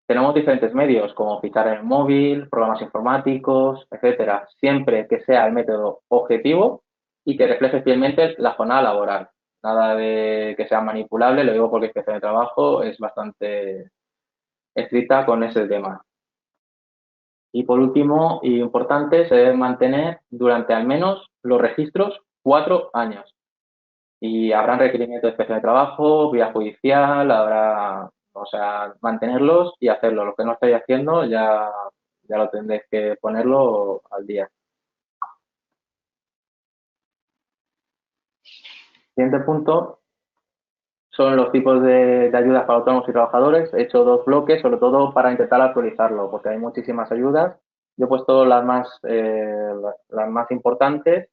Speaker 4: Tenemos diferentes medios, como fichar en el móvil, programas informáticos, etcétera, siempre que sea el método objetivo y que refleje fielmente la jornada laboral. Nada de que sea manipulable, lo digo porque la inspección de trabajo es bastante estricta con ese tema. Y por último, y importante, se debe mantener durante al menos los registros 4 años. Y habrán requerimientos de inspección de trabajo, vía judicial, habrá, o sea, mantenerlos y hacerlo. Lo que no estáis haciendo ya lo tendréis que ponerlo al día. Siguiente punto son los tipos de ayudas para autónomos y trabajadores. He hecho 2 bloques, sobre todo para intentar actualizarlo, porque hay muchísimas ayudas. Yo he puesto las más importantes,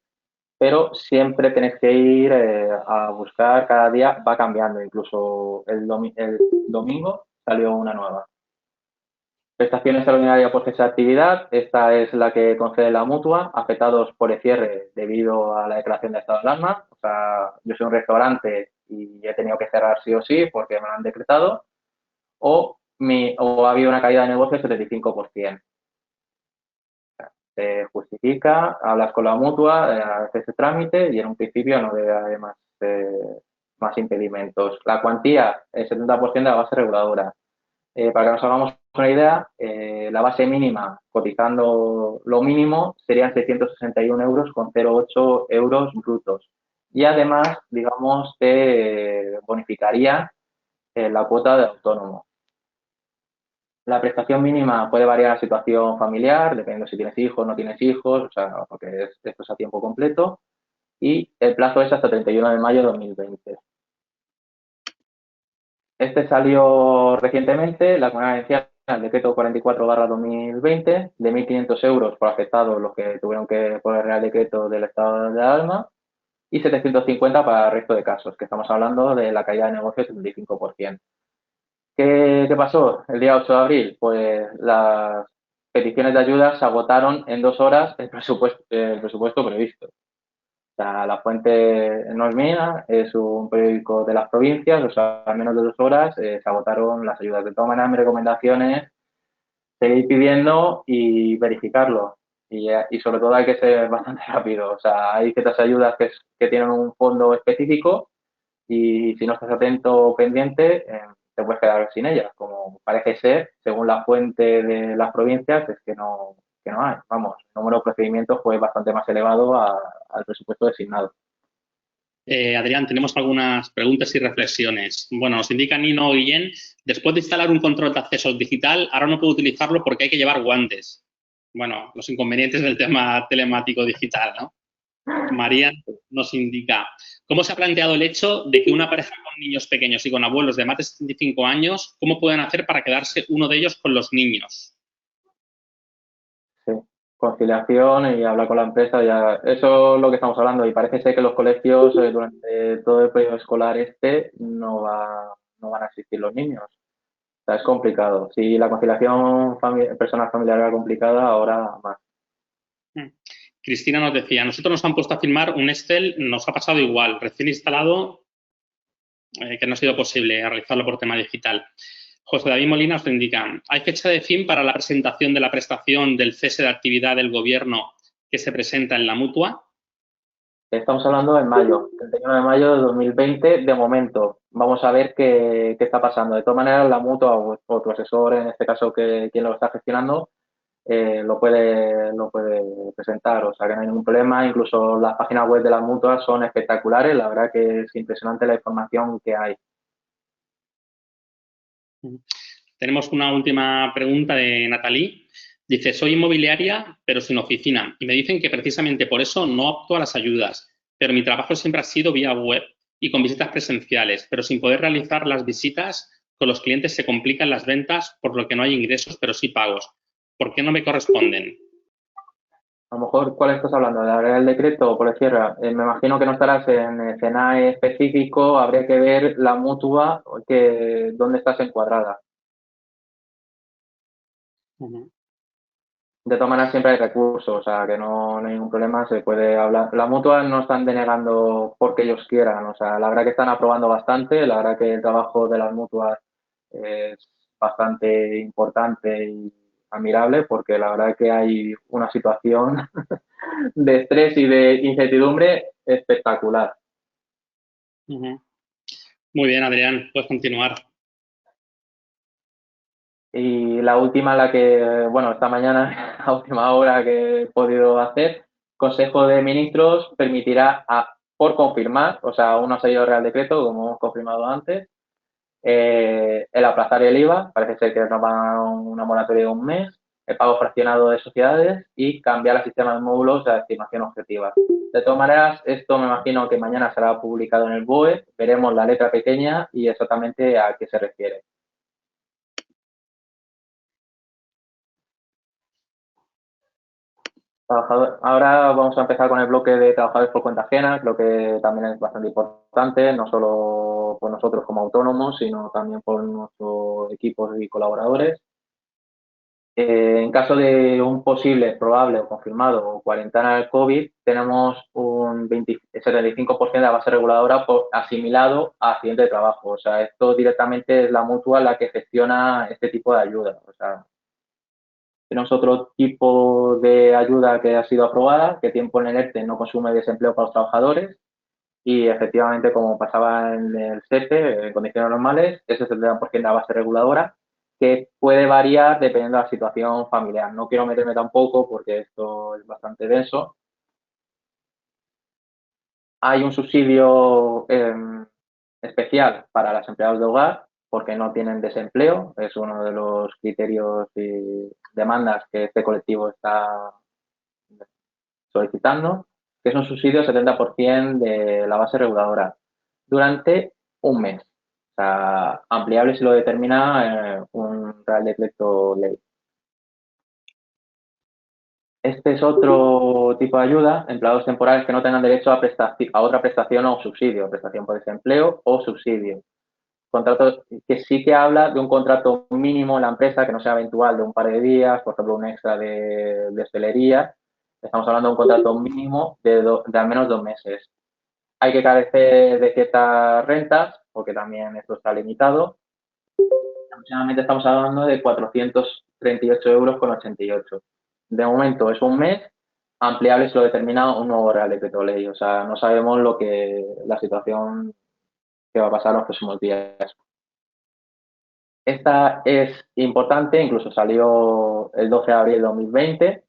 Speaker 4: pero siempre tenéis que ir a buscar, cada día va cambiando, incluso el domingo salió una nueva. Prestación extraordinaria por cese de actividad, esta es la que concede la mutua, afectados por el cierre debido a la declaración de estado de alarma. O sea, yo soy un restaurante y he tenido que cerrar sí o sí porque me lo han decretado, o ha habido una caída de negocio del 75%. Se justifica, hablas con la mutua, haces ese trámite y en un principio no debe haber más impedimentos. La cuantía, el 70% de la base reguladora. Para que nos hagamos una idea, la base mínima, cotizando lo mínimo, serían 661 euros con 0,8 euros brutos. Y además, digamos, te bonificaría la cuota de autónomo. La prestación mínima puede variar la situación familiar, dependiendo si tienes hijos o no tienes hijos, o sea, porque esto es a tiempo completo. Y el plazo es hasta 31 de mayo de 2020. Este salió recientemente, la Comunidad Valenciana, el decreto 44/2020, de 1.500 euros por afectados los que tuvieron que poner el decreto del estado de alarma y 750 para el resto de casos, que estamos hablando de la caída de negocio del 75%. ¿Qué pasó el día 8 de abril? Pues las peticiones de ayuda se agotaron en 2 horas el presupuesto previsto. O sea, la fuente no es mía, es un periódico de las provincias, o sea, en menos de 2 horas se agotaron las ayudas. De todas maneras, mi recomendación es seguir pidiendo y verificarlo. Y sobre todo hay que ser bastante rápido. O sea, hay ciertas ayudas que tienen un fondo específico y si no estás atento o pendiente, te puedes quedar sin ellas. Como parece ser, según la fuente de las provincias, es que no hay. Vamos, el número de procedimientos fue bastante más elevado al presupuesto designado.
Speaker 1: Adrián, tenemos algunas preguntas y reflexiones. Bueno, nos indica Nino Guillén, después de instalar un control de acceso digital, ahora no puedo utilizarlo porque hay que llevar guantes. Bueno, los inconvenientes del tema telemático digital, ¿no? María nos indica, ¿cómo se ha planteado el hecho de que una pareja con niños pequeños y con abuelos de más de 75 años, cómo pueden hacer para quedarse uno de ellos con los niños?
Speaker 4: Sí, conciliación y hablar con la empresa, ya eso es lo que estamos hablando y parece ser que los colegios durante todo el periodo escolar no van a asistir los niños. O sea, es complicado. Si la conciliación personal familiar era complicada, ahora más.
Speaker 1: Cristina nos decía, nosotros nos han puesto a firmar un Excel, nos ha pasado igual, recién instalado, que no ha sido posible realizarlo por tema digital. José David Molina nos indica, ¿hay fecha de fin para la presentación de la prestación del cese de actividad del Gobierno que se presenta en la mutua?
Speaker 4: Estamos hablando en mayo, 31 de mayo de 2020, de momento. Vamos a ver qué está pasando. De todas maneras, la mutua o tu asesor, en este caso, quien lo está gestionando, lo puede presentar. O sea, que no hay ningún problema. Incluso las páginas web de las mutuas son espectaculares. La verdad que es impresionante la información que hay.
Speaker 1: Tenemos una última pregunta de Natalie. Dice, soy inmobiliaria, pero sin oficina. Y me dicen que precisamente por eso no opto a las ayudas. Pero mi trabajo siempre ha sido vía web y con visitas presenciales. Pero sin poder realizar las visitas, con los clientes se complican las ventas, por lo que no hay ingresos, pero sí pagos. ¿Por qué no me corresponden?
Speaker 4: A lo mejor, ¿cuál estás hablando? ¿De la Real Decreto o por Sierra? Me imagino que no estarás en el CENAE específico, habría que ver la mutua, dónde estás encuadrada.
Speaker 1: Ujú.
Speaker 4: De todas maneras, siempre hay recursos, o sea, que no hay ningún problema, se puede hablar. Las mutuas no están denegando porque ellos quieran, o sea, la verdad que están aprobando bastante, la verdad que el trabajo de las mutuas es bastante importante y admirable, porque la verdad que hay una situación de estrés y de incertidumbre espectacular.
Speaker 1: Ujú. Muy bien, Adrián, puedes continuar.
Speaker 4: Y la última, la que, bueno, esta mañana, la última hora que he podido hacer, Consejo de Ministros permitirá, por confirmar, o sea, aún no ha salido el Real Decreto, como hemos confirmado antes, el aplazar el IVA, parece ser que nos van a dar una moratoria de un mes, el pago fraccionado de sociedades y cambiar el sistema de módulos a estimación objetiva. De todas maneras, esto me imagino que mañana será publicado en el BOE, veremos la letra pequeña y exactamente a qué se refiere. Ahora vamos a empezar con el bloque de trabajadores por cuenta ajena, creo que también es bastante importante, no solo por nosotros como autónomos, sino también por nuestros equipos y colaboradores. En caso de un posible, probable o confirmado cuarentena del COVID, tenemos un 75% de la base reguladora asimilado a accidente de trabajo. O sea, esto directamente es la mutua la que gestiona este tipo de ayuda. O sea, tenemos otro tipo de ayuda que ha sido aprobada, que tiempo en el ERTE no consume desempleo para los trabajadores y efectivamente, como pasaba en el SEPE, en condiciones normales, ese es el 70% de la base reguladora, que puede variar dependiendo de la situación familiar. No quiero meterme tampoco porque esto es bastante denso. Hay un subsidio especial para los empleados de hogar porque no tienen desempleo. Es uno de los criterios y demandas que este colectivo está solicitando, que es un subsidio 70% de la base reguladora durante un mes. O sea, ampliable si lo determina un Real Decreto Ley. Este es otro tipo de ayuda, empleados temporales que no tengan derecho a otra prestación o subsidio, prestación por desempleo o subsidio. Contrato que sí que habla de un contrato mínimo en la empresa que no sea eventual de un par de días, por ejemplo, un extra de hostelería. Estamos hablando de un contrato mínimo de al menos 2 meses. Hay que carecer de ciertas rentas, porque también esto está limitado. Aproximadamente estamos hablando de 438,88 €. De momento es un mes, ampliable si lo determina un nuevo Real Decreto Ley. O sea, no sabemos la situación que va a pasar en los próximos días. Esta es importante, incluso salió el 12 de abril de 2020.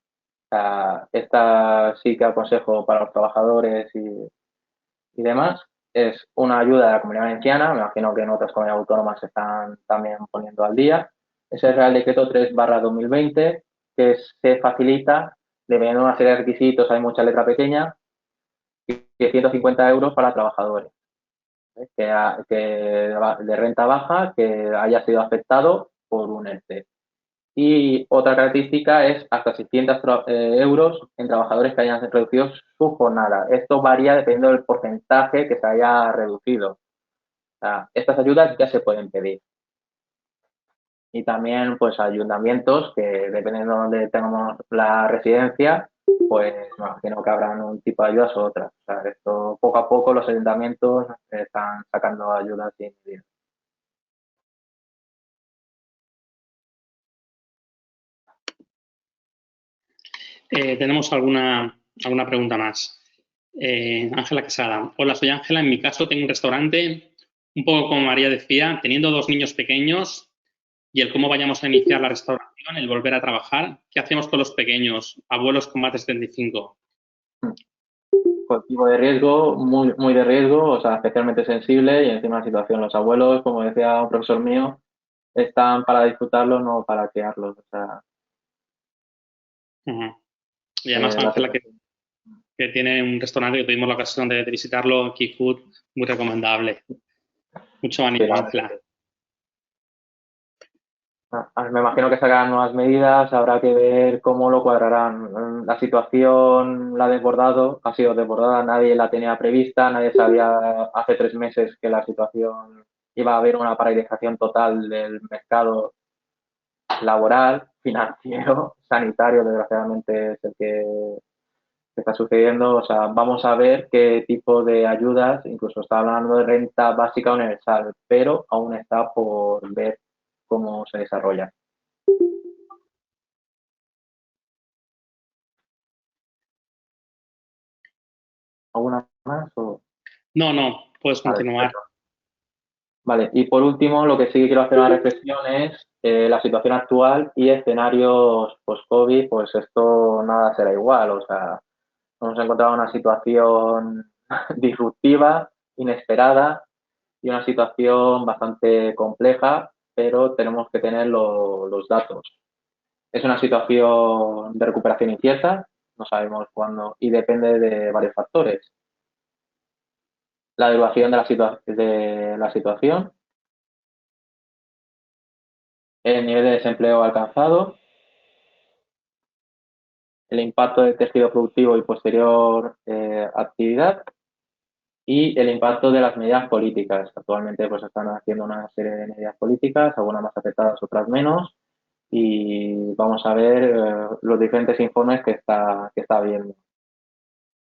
Speaker 4: Esta sí que aconsejo para los trabajadores y demás. Es una ayuda de la Comunidad Valenciana, me imagino que en otras comunidades autónomas se están también poniendo al día. Es el Real Decreto 3/2020 que se facilita, dependiendo de una serie de requisitos, hay mucha letra pequeña, y 150 € para trabajadores de renta baja que haya sido afectado por un ERTE. Y otra característica es hasta 600 € en trabajadores que hayan reducido su jornada. Esto varía dependiendo del porcentaje que se haya reducido. O sea, estas ayudas ya se pueden pedir. Y también, pues, ayuntamientos que, dependiendo de donde tengamos la residencia, pues, me imagino que habrán un tipo de ayudas u otras. O sea, esto, poco a poco, los ayuntamientos están sacando ayudas y medidas.
Speaker 1: Tenemos alguna pregunta más. Ángela Quesada. Hola, soy Ángela. En mi caso tengo un restaurante, un poco como María decía, teniendo 2 niños pequeños y el cómo vayamos a iniciar la restauración, el volver a trabajar. ¿Qué hacemos con los pequeños, abuelos con más de 75?
Speaker 4: Colectivo de riesgo, muy, muy de riesgo, o sea, especialmente sensible y encima la situación. Los abuelos, como decía un profesor mío, están para disfrutarlos, no para criarlos. O sea,
Speaker 1: Y además, Ángela, que tiene un restaurante que tuvimos la ocasión de visitarlo, Key Food, muy recomendable. Mucho ánimo, Ángela.
Speaker 4: Me imagino que sacarán nuevas medidas, habrá que ver cómo lo cuadrarán. La situación la ha desbordado, ha sido desbordada, nadie la tenía prevista, nadie sabía hace 3 meses que la situación iba a haber una paralización total del mercado laboral, financiero, sanitario, desgraciadamente es el que está sucediendo. O sea, vamos a ver qué tipo de ayudas, incluso está hablando de renta básica universal, pero aún está por ver cómo se desarrolla. ¿Alguna más?
Speaker 1: No, puedes
Speaker 4: Vale,
Speaker 1: continuar.
Speaker 4: perfecto. Vale, y por último, lo que sí que quiero hacer una reflexión es la situación actual y escenarios post-COVID, pues esto nada será igual. O sea, hemos encontrado una situación disruptiva, inesperada y una situación bastante compleja, pero tenemos que tener los datos. Es una situación de recuperación incierta, no sabemos cuándo y depende de varios factores. La duración de la situación, el nivel de desempleo alcanzado, el impacto del tejido productivo y posterior actividad y el impacto de las medidas políticas. Actualmente pues están haciendo una serie de medidas políticas, algunas más afectadas, otras menos, y vamos a ver los diferentes informes que está viendo.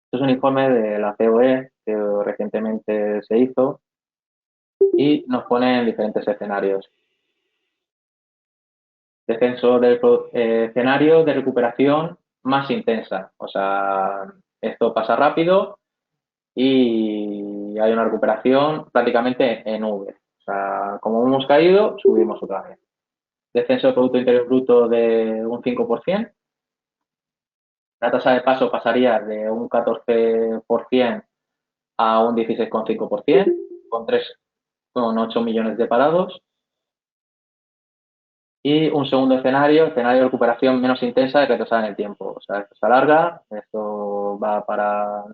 Speaker 4: Este es un informe de la COE que recientemente se hizo y nos pone en diferentes escenarios. Descenso del escenario de recuperación más intensa. O sea, esto pasa rápido y hay una recuperación prácticamente en V. O sea, como hemos caído, subimos otra vez. Descenso del Producto Interior Bruto de un 5%. La tasa de paso pasaría de un 14% a un 16,5%, con 3,8 millones de parados. Y un segundo escenario de recuperación menos intensa y retrasada en el tiempo. O sea, esto se alarga, esto va para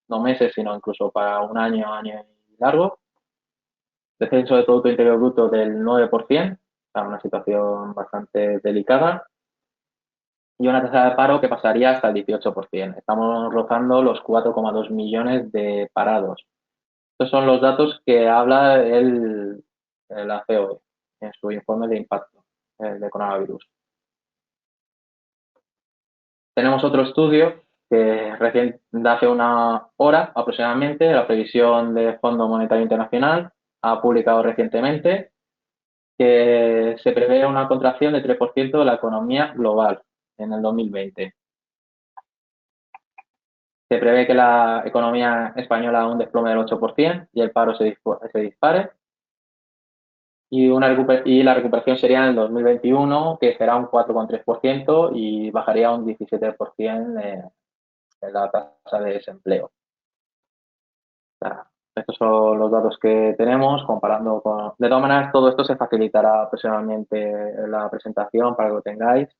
Speaker 4: no meses, sino incluso para un año, año y largo. Descenso del Producto Interior Bruto del 9%, o sea, una situación bastante delicada. Y una tasa de paro que pasaría hasta el 18%. Estamos rozando los 4,2 millones de parados. Estos son los datos que habla la COE en su informe de impacto de coronavirus. Tenemos otro estudio que recién de hace una hora aproximadamente, la previsión del Fondo Monetario Internacional ha publicado recientemente que se prevé una contracción del 3% de la economía global en el 2020. Se prevé que la economía española haga un desplome del 8% y el paro se dispare. Y la recuperación sería en el 2021, que será un 4,3% y bajaría un 17% de la tasa de desempleo. O sea, estos son los datos que tenemos comparando con... De todas maneras, todo esto se facilitará personalmente en la presentación para que lo tengáis.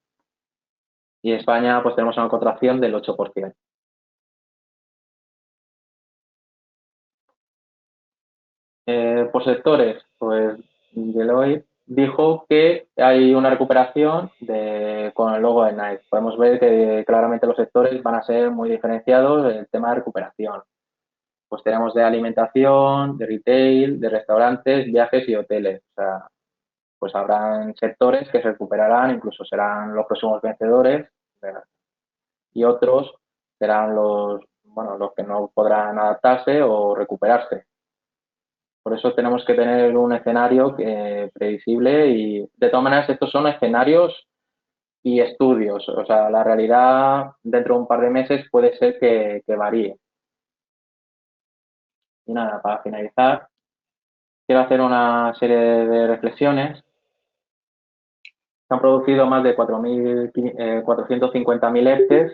Speaker 4: Y en España, pues tenemos una contracción del 8%. Por sectores, pues Deloitte dijo que hay una recuperación con el logo de Nike. Podemos ver que claramente los sectores van a ser muy diferenciados en el tema de recuperación. Pues tenemos de alimentación, de retail, de restaurantes, viajes y hoteles. O sea, pues habrán sectores que se recuperarán, incluso serán los próximos vencedores, y otros serán los que no podrán adaptarse o recuperarse. Por eso tenemos que tener un escenario previsible y, de todas maneras, estos son escenarios y estudios. O sea, la realidad dentro de un par de meses puede ser que varíe. Y nada, para finalizar, quiero hacer una serie de reflexiones. Se han producido más de 450.000 ERTEs.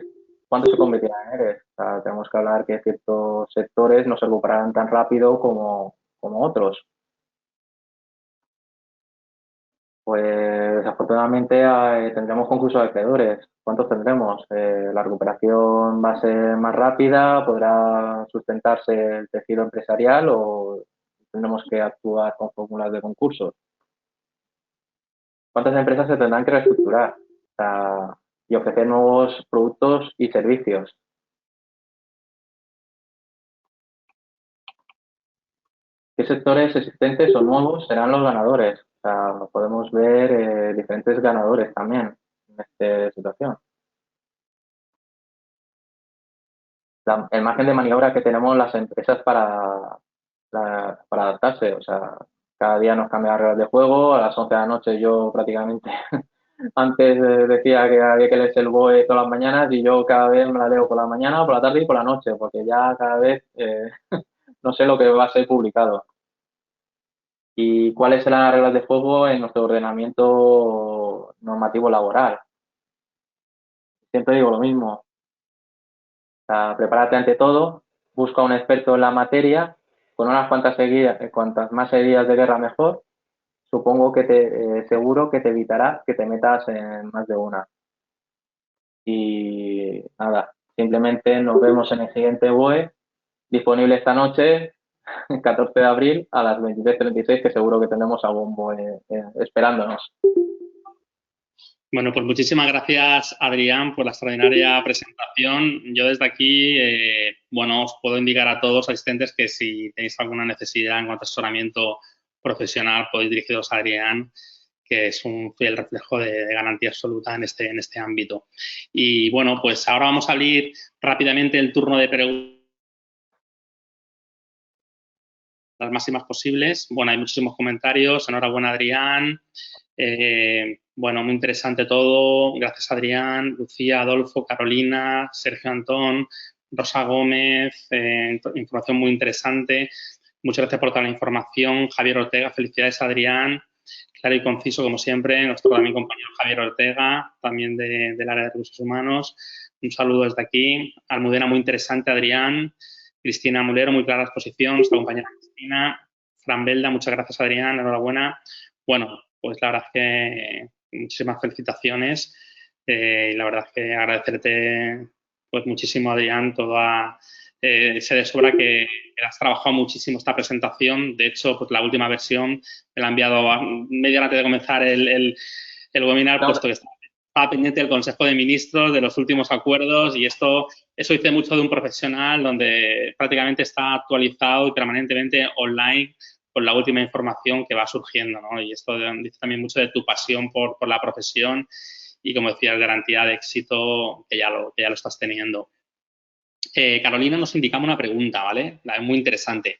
Speaker 4: ¿Cuánto se convertirán en ERTEs? O sea, tenemos que hablar que ciertos sectores no se recuperarán tan rápido como otros. Pues desafortunadamente tendremos concurso de acreedores. ¿Cuántos tendremos? La recuperación va a ser más rápida, podrá sustentarse el tejido empresarial o tendremos que actuar con fórmulas de concursos. ¿Cuántas empresas se tendrán que reestructurar y ofrecer nuevos productos y servicios? ¿Qué sectores existentes o nuevos serán los ganadores? Podemos ver diferentes ganadores también en esta situación. El margen de maniobra que tenemos las empresas para adaptarse, cada día nos cambian las reglas de juego. A las 11 de la noche yo prácticamente antes decía que había que leerse el BOE todas las mañanas y yo cada vez me la leo por la mañana, por la tarde y por la noche, porque ya cada vez no sé lo que va a ser publicado. ¿Y cuáles serán las reglas de juego en nuestro ordenamiento normativo laboral? Siempre digo lo mismo. Prepárate ante todo, busca un experto en la materia, con unas cuantas más heridas de guerra mejor. Supongo que seguro que te evitará que te metas en más de una. Y nada, simplemente nos vemos en el siguiente BOE, disponible esta noche, el 14 de abril a las 23:36, que seguro que tendremos algún BOE esperándonos.
Speaker 1: Bueno, pues muchísimas gracias, Adrián, por la extraordinaria presentación. Yo desde aquí, bueno, os puedo indicar a todos los asistentes que si tenéis alguna necesidad en cuanto a asesoramiento profesional, podéis dirigiros a Adrián, que es un fiel reflejo de garantía absoluta en este ámbito. Y bueno, pues ahora vamos a abrir rápidamente el turno de preguntas, las máximas posibles. Bueno, hay muchísimos comentarios. Enhorabuena, Adrián. Bueno, muy interesante todo. Gracias, Adrián, Lucía, Adolfo, Carolina, Sergio Antón, Rosa Gómez. Información muy interesante. Muchas gracias por toda la información. Javier Ortega, felicidades, Adrián. Claro y conciso, como siempre. Nuestro también compañero Javier Ortega, también del área de recursos humanos. Un saludo desde aquí. Almudena, muy interesante, Adrián. Cristina Mulero, muy clara exposición. Nuestra compañera Cristina. Fran Belda, muchas gracias, Adrián. Enhorabuena. Bueno, pues la verdad es que muchísimas felicitaciones y la verdad es que agradecerte pues muchísimo, Adrián, sé de sobra que has trabajado muchísimo esta presentación. De hecho, pues la última versión me la ha enviado media hora antes de comenzar el webinar, puesto que estaba pendiente del Consejo de Ministros, de los últimos acuerdos, y eso dice mucho de un profesional donde prácticamente está actualizado y permanentemente online con la última información que va surgiendo, ¿no? Y esto dice también mucho de tu pasión por la profesión y, como decías, garantía de éxito que ya lo estás teniendo. Carolina nos indicaba una pregunta, ¿vale? Muy interesante.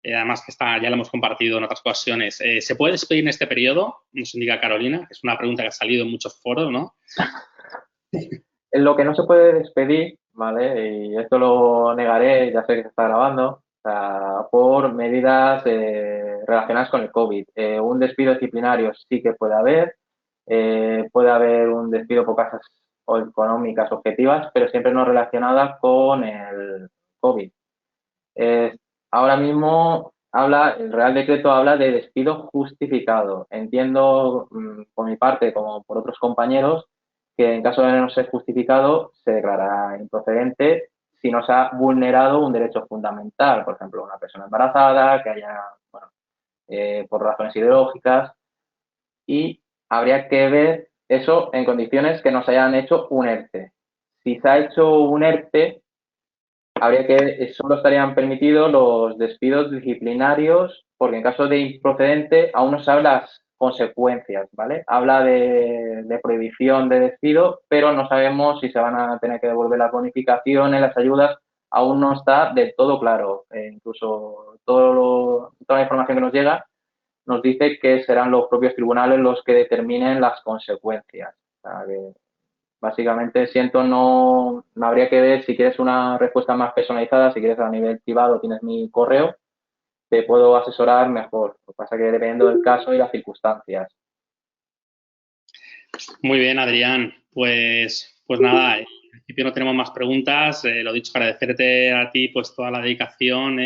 Speaker 1: Además que ya la hemos compartido en otras ocasiones. ¿Se puede despedir en este periodo? Nos indica Carolina, que es una pregunta que ha salido en muchos foros, ¿no?
Speaker 4: En lo que no se puede despedir, ¿vale? Y esto lo negaré, ya sé que se está grabando, por medidas relacionadas con el COVID. Un despido disciplinario sí que puede haber un despido por causas económicas objetivas, pero siempre no relacionadas con el COVID. Ahora mismo el Real Decreto habla de despido justificado. Entiendo por mi parte, como por otros compañeros, que en caso de no ser justificado se declarará improcedente si no se ha vulnerado un derecho fundamental, por ejemplo, una persona embarazada, que haya, por razones ideológicas, y habría que ver eso en condiciones que nos hayan hecho un ERTE. Si se ha hecho un ERTE, solo estarían permitidos los despidos disciplinarios, porque en caso de improcedente aún no se sabe las consecuencias, ¿vale? Habla de prohibición de despido, pero no sabemos si se van a tener que devolver las bonificaciones, las ayudas, aún no está del todo claro. Incluso toda la información que nos llega nos dice que serán los propios tribunales los que determinen las consecuencias. O sea, que básicamente no habría que ver si quieres una respuesta más personalizada, si quieres a nivel privado tienes mi correo, te puedo asesorar mejor. Lo que pasa es que dependiendo del caso y las circunstancias.
Speaker 1: Muy bien, Adrián. Pues nada, en principio no tenemos más preguntas. Lo dicho, agradecerte a ti pues toda la dedicación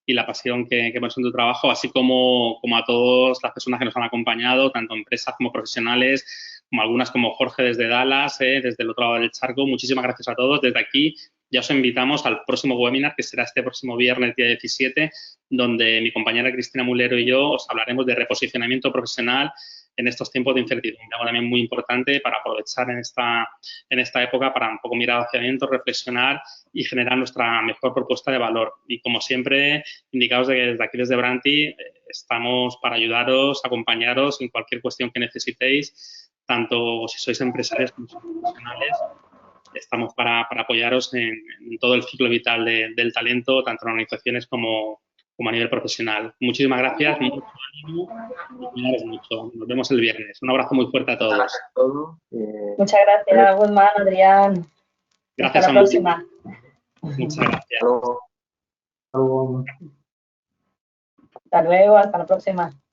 Speaker 1: y la pasión que pones en tu trabajo, así como a todas las personas que nos han acompañado, tanto empresas como profesionales, como algunas como Jorge desde Dallas, desde el otro lado del charco. Muchísimas gracias a todos. Desde aquí ya os invitamos al próximo webinar, que será este próximo viernes, día 17, donde mi compañera Cristina Mulero y yo os hablaremos de reposicionamiento profesional en estos tiempos de incertidumbre. Algo también muy importante para aprovechar en esta época para un poco mirar hacia adentro, reflexionar y generar nuestra mejor propuesta de valor. Y como siempre, indicaos de que desde aquí, desde Branti, estamos para ayudaros, acompañaros en cualquier cuestión que necesitéis, tanto si sois empresarios como si sois profesionales. Estamos para apoyaros en todo el ciclo vital del talento, tanto en organizaciones como a nivel profesional. Muchísimas gracias, mucho ánimo y cuidaros mucho. Nos vemos el viernes. Un abrazo muy fuerte a todos.
Speaker 2: Muchas gracias, Guzmán, Adrián.
Speaker 1: Gracias
Speaker 2: hasta la próxima.
Speaker 1: Muchas gracias.
Speaker 3: Hasta luego.
Speaker 2: Hasta luego, hasta la próxima.